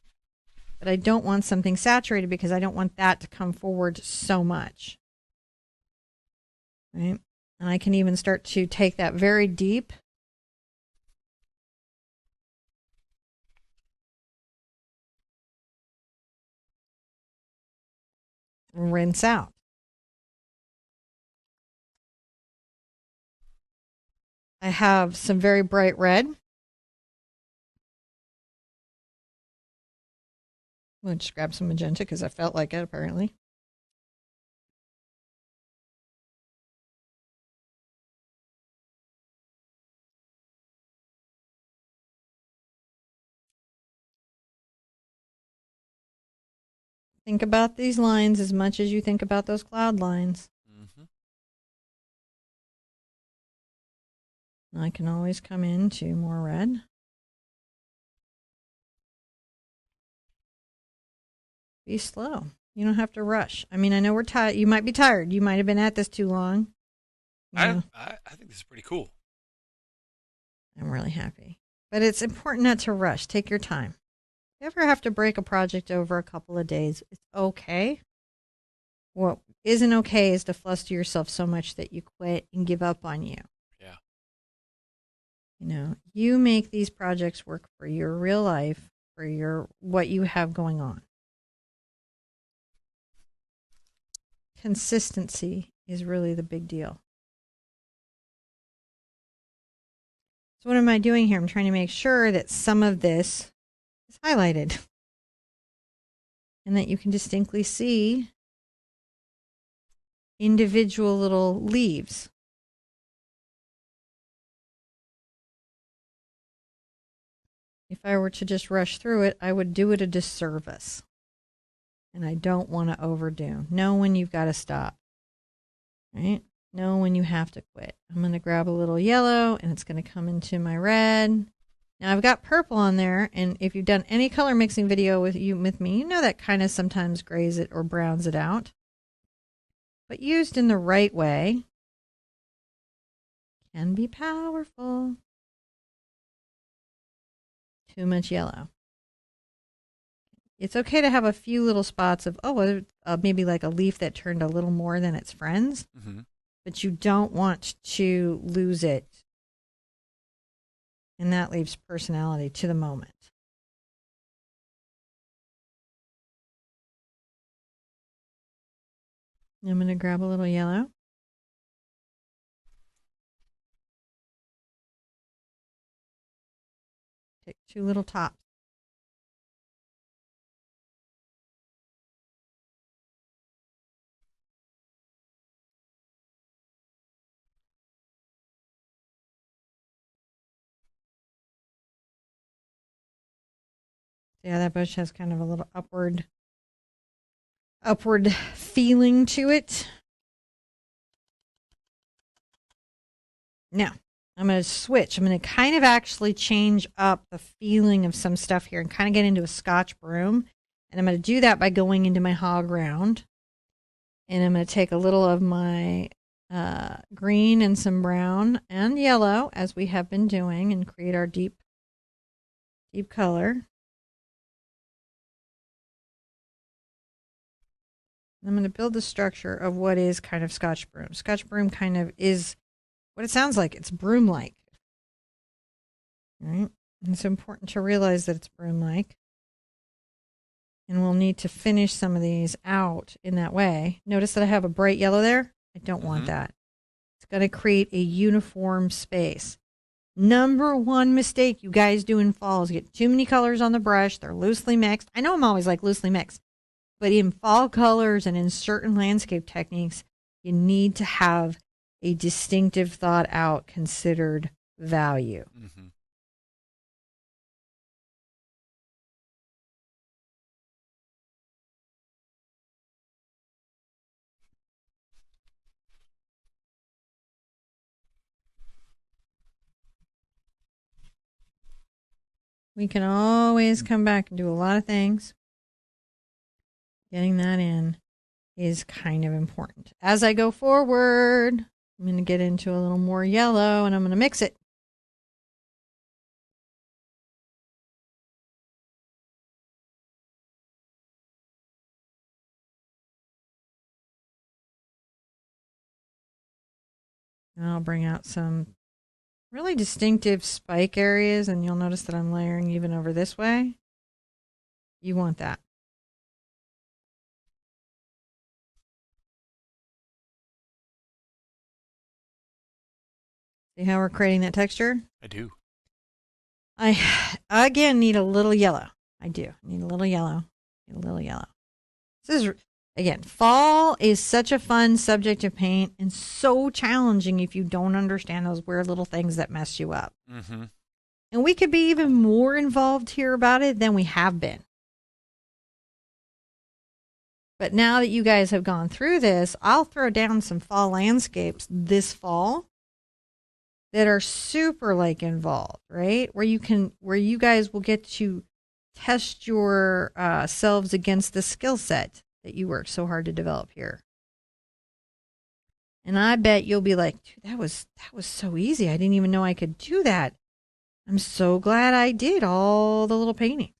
Speaker 1: but I don't want something saturated because I don't want that to come forward so much. Right? And I can even start to take that very deep and rinse out. I have some very bright red. I'll just grab some magenta because I felt like it apparently. Think about these lines as much as you think about those cloud lines. Mm-hmm. I can always come into more red. Be slow. You don't have to rush. I mean, I know we're tired. You might be tired. You might have been at this too long.
Speaker 2: I think this is pretty cool.
Speaker 1: I'm really happy. But it's important not to rush. Take your time. If you ever have to break a project over a couple of days, it's okay. What isn't okay is to fluster yourself so much that you quit and give up on you. Yeah. You make these projects work for your real life, for what you have going on. consistency is really the big deal. So what am I doing here? I'm trying to make sure that some of this is highlighted and that you can distinctly see individual little leaves. If I were to just rush through it, I would do it a disservice. And I don't want to overdo. Know when you've got to stop. Right? Know when you have to quit. I'm going to grab a little yellow and it's going to come into my red. Now I've got purple on there, and if you've done any color mixing video with me, you know that kind of sometimes grays it or browns it out. But used in the right way can be powerful. Too much yellow. It's okay to have a few little spots of, maybe like a leaf that turned a little more than its friends, but you don't want to lose it. And that leaves personality to the moment. I'm going to grab a little yellow. Take 2 little tops. Yeah, that bush has kind of a little upward feeling to it. Now, I'm going to switch. I'm going to kind of actually change up the feeling of some stuff here and kind of get into a Scotch broom. And I'm going to do that by going into my hog round. And I'm going to take a little of my green and some brown and yellow, as we have been doing, and create our deep color. I'm going to build the structure of what is kind of Scotch broom. Scotch broom kind of is what it sounds like. It's broom-like. Right? And it's important to realize that it's broom-like. And we'll need to finish some of these out in that way. Notice that I have a bright yellow there. I don't want that. It's going to create a uniform space. Number one mistake you guys do in fall is get too many colors on the brush. They're loosely mixed. I know I'm always like loosely mixed. But in fall colors and in certain landscape techniques, you need to have a distinctive, thought out, considered value. We can always come back and do a lot of things. Getting that in is kind of important. As I go forward, I'm going to get into a little more yellow and I'm going to mix it. And I'll bring out some really distinctive spike areas, and you'll notice that I'm layering even over this way. You want that. See how we're creating that texture?
Speaker 2: I do.
Speaker 1: I, again, need a little yellow. I do. Need a little yellow. Need a little yellow. This is, again, fall is such a fun subject to paint and so challenging if you don't understand those weird little things that mess you up. And we could be even more involved here about it than we have been. But now that you guys have gone through this, I'll throw down some fall landscapes this fall that are super like involved, right? Where you guys will get to test your selves against the skill set that you worked so hard to develop here. And I bet you'll be like, dude, that was so easy. I didn't even know I could do that. I'm so glad I did all the little paintings.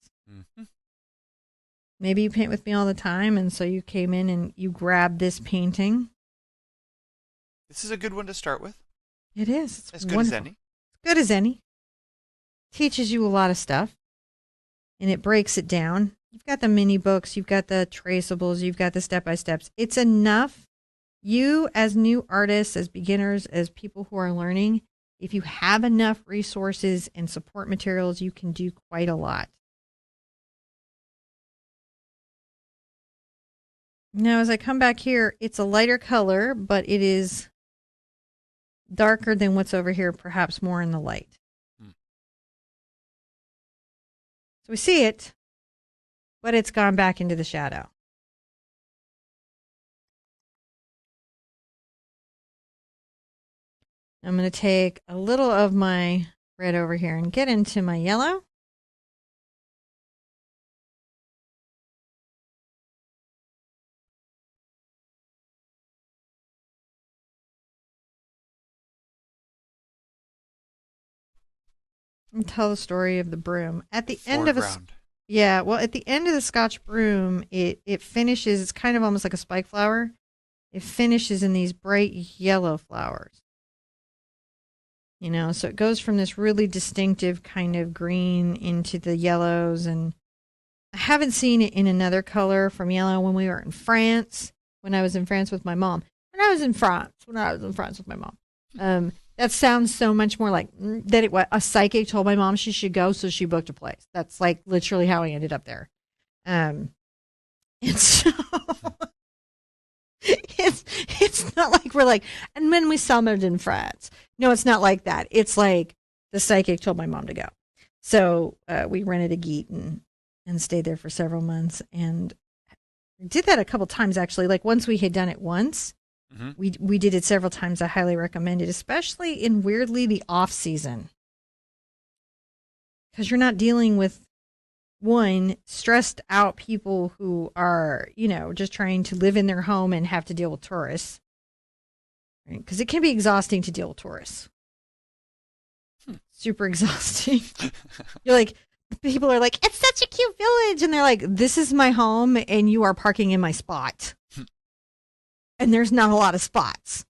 Speaker 1: Maybe you paint with me all the time, and so you came in and you grabbed this painting.
Speaker 2: This is a good one to start with.
Speaker 1: It is. It's
Speaker 2: as good
Speaker 1: wonderful.
Speaker 2: as any.
Speaker 1: As good as any. Teaches you a lot of stuff, and it breaks it down. You've got the mini books, you've got the traceables, you've got the step-by-steps. It's enough You, as new artists, as beginners, as people who are learning, if you have enough resources and support materials, you can do quite a lot. Now, as I come back here, it's a lighter color, but it is darker than what's over here, perhaps more in the light. So we see it, but it's gone back into the shadow. I'm going to take a little of my red over here and get into my yellow. And tell the story of the broom. At the end of a yeah, well, at the end of the Scotch broom, it finishes. It's kind of almost like a spike flower. It finishes in these bright yellow flowers. You know, so it goes from this really distinctive kind of green into the yellows. And I haven't seen it in another color from yellow when we were in France, when I was in France with my mom. When I was in France with my mom. That sounds so much more like that a psychic told my mom she should go, so she booked a place. That's like literally how I ended up there. And so it's not like we're like, and when we summered in France. No, it's not like that. It's like the psychic told my mom to go. So we rented a gîte and stayed there for several months. And did that a couple times, actually. Like once we had done it once. Mm-hmm. We did it several times. I highly recommend it, especially in weirdly the off season, because you're not dealing with stressed out people who are, you know, just trying to live in their home and have to deal with tourists, because it can be exhausting to deal with tourists. Super exhausting. You're like, people are like, it's such a cute village, and they're like, this is my home and you are parking in my spot. And there's not a lot of spots.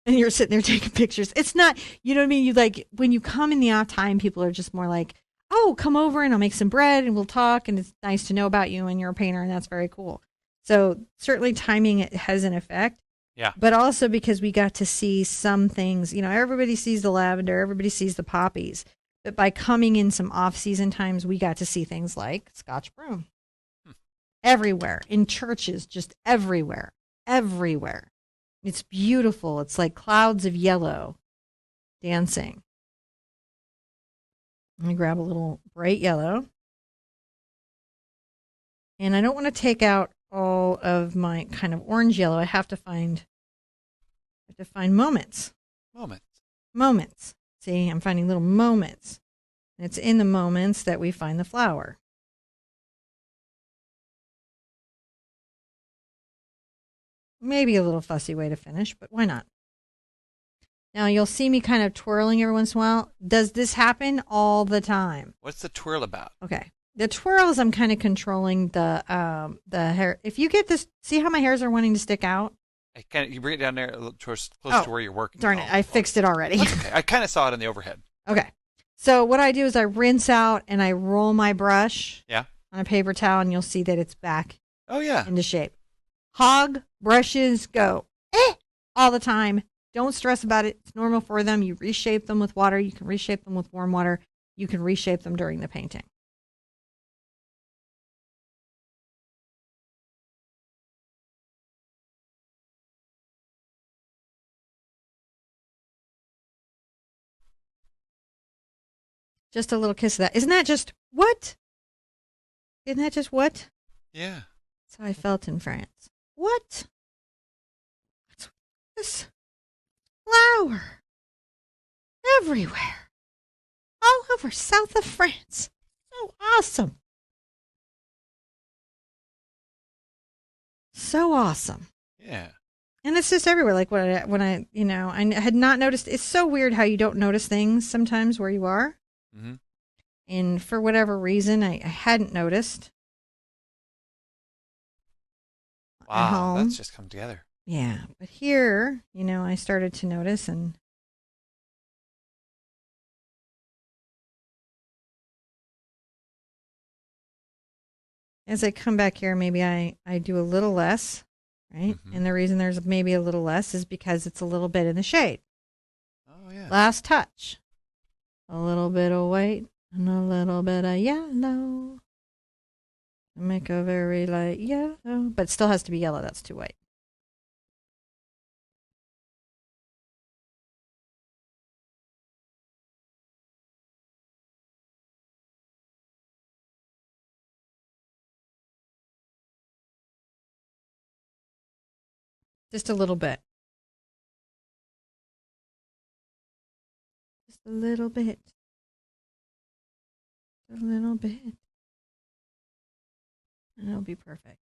Speaker 1: And you're sitting there taking pictures. It's not, you know what I mean? You like, when you come in the off time, people are just more like, oh, come over and I'll make some bread and we'll talk. And it's nice to know about you and you're a painter, and that's very cool. So certainly timing it has an effect.
Speaker 2: Yeah.
Speaker 1: But also because we got to see some things, you know, everybody sees the lavender, everybody sees the poppies. But by coming in some off season times, we got to see things like Scotch broom. Everywhere, in churches, just everywhere. Everywhere. It's beautiful. It's like clouds of yellow dancing. Let me grab a little bright yellow. And I don't want to take out all of my kind of orange yellow. I have to find moments. Moments. See, I'm finding little moments. And it's in the moments that we find the flower. Maybe a little fussy way to finish, but why not? Now, you'll see me kind of twirling every once in a while. Does this happen all the time?
Speaker 2: What's the twirl about?
Speaker 1: Okay. The twirls, I'm kind of controlling the hair. If you get this, see how my hairs are wanting to stick out?
Speaker 2: You bring it down there close to where you're working.
Speaker 1: Darn it, I fixed it already.
Speaker 2: Okay. I kind of saw it in the overhead.
Speaker 1: Okay. So what I do is I rinse out and I roll my brush
Speaker 2: on
Speaker 1: a paper towel, and you'll see that it's back into shape. Hog brushes go all the time. Don't stress about it. It's normal for them. You reshape them with water. You can reshape them with warm water. You can reshape them during the painting. Just a little kiss of that. Isn't that just what? Isn't that just what?
Speaker 2: Yeah.
Speaker 1: That's how I felt in France. What? What's this? Flower. Everywhere. All over south of France. So awesome. So awesome.
Speaker 2: Yeah.
Speaker 1: And it's just everywhere. Like when I you know, I had not noticed. It's so weird how you don't notice things sometimes where you are.
Speaker 2: Mm-hmm.
Speaker 1: And for whatever reason, I hadn't noticed.
Speaker 2: Wow, that's just come together.
Speaker 1: Yeah, but here, you know, I started to notice, and as I come back here, maybe I do a little less. right?
Speaker 2: Mm-hmm.
Speaker 1: And the reason there's maybe a little less is because it's a little bit in the shade.
Speaker 2: Oh, yeah.
Speaker 1: Last touch. A little bit of white and a little bit of yellow. Make a very light yellow, but it still has to be yellow. That's too white. Just a little bit. Just a little bit. A little bit. And it'll be perfect.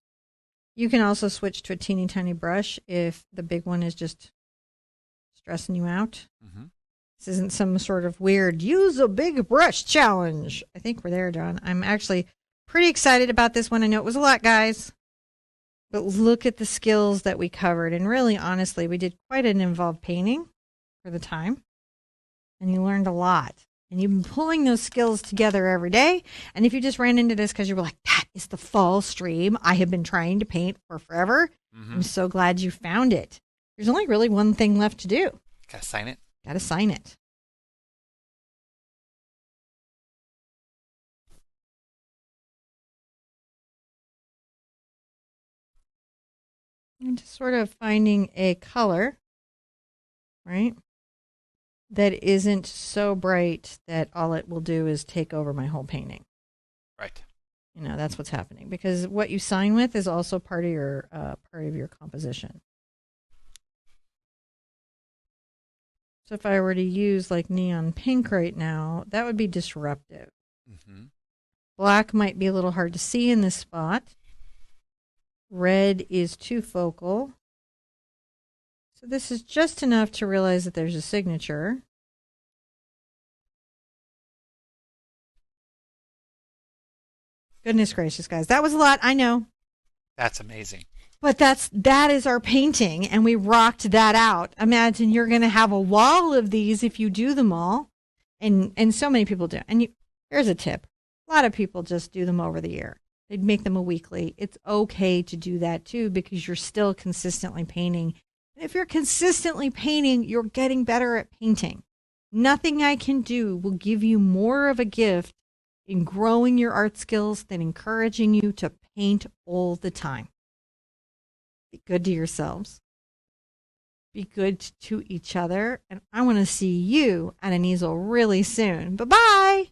Speaker 1: You can also switch to a teeny tiny brush if the big one is just stressing you out.
Speaker 2: Mm-hmm.
Speaker 1: This isn't some sort of weird use a big brush challenge. I think we're there, John. I'm actually pretty excited about this one. I know it was a lot, guys. But look at the skills that we covered. And really, honestly, we did quite an involved painting for the time. And you learned a lot. And you've been pulling those skills together every day. And if you just ran into this because you were like, that is the fall stream I have been trying to paint for forever, I'm so glad you found it. There's only really one thing left to do.
Speaker 2: Gotta sign it.
Speaker 1: Gotta sign it. And just sort of finding a color, right, that isn't so bright that all it will do is take over my whole painting.
Speaker 2: Right.
Speaker 1: You know, that's what's happening because what you sign with is also part of your composition. So if I were to use like neon pink right now, that would be disruptive.
Speaker 2: Mm-hmm.
Speaker 1: Black might be a little hard to see in this spot. Red is too focal. So this is just enough to realize that there's a signature. Goodness gracious, guys. That was a lot, I know.
Speaker 2: That's amazing.
Speaker 1: But that is our painting, and we rocked that out. Imagine you're going to have a wall of these if you do them all. And so many people do. And here's a tip. A lot of people just do them over the year. They'd make them a weekly. It's okay to do that too because you're still consistently painting. And if you're consistently painting, you're getting better at painting. Nothing I can do will give you more of a gift in growing your art skills than encouraging you to paint all the time. Be good to yourselves. Be good to each other. And I want to see you at an easel really soon. Bye-bye.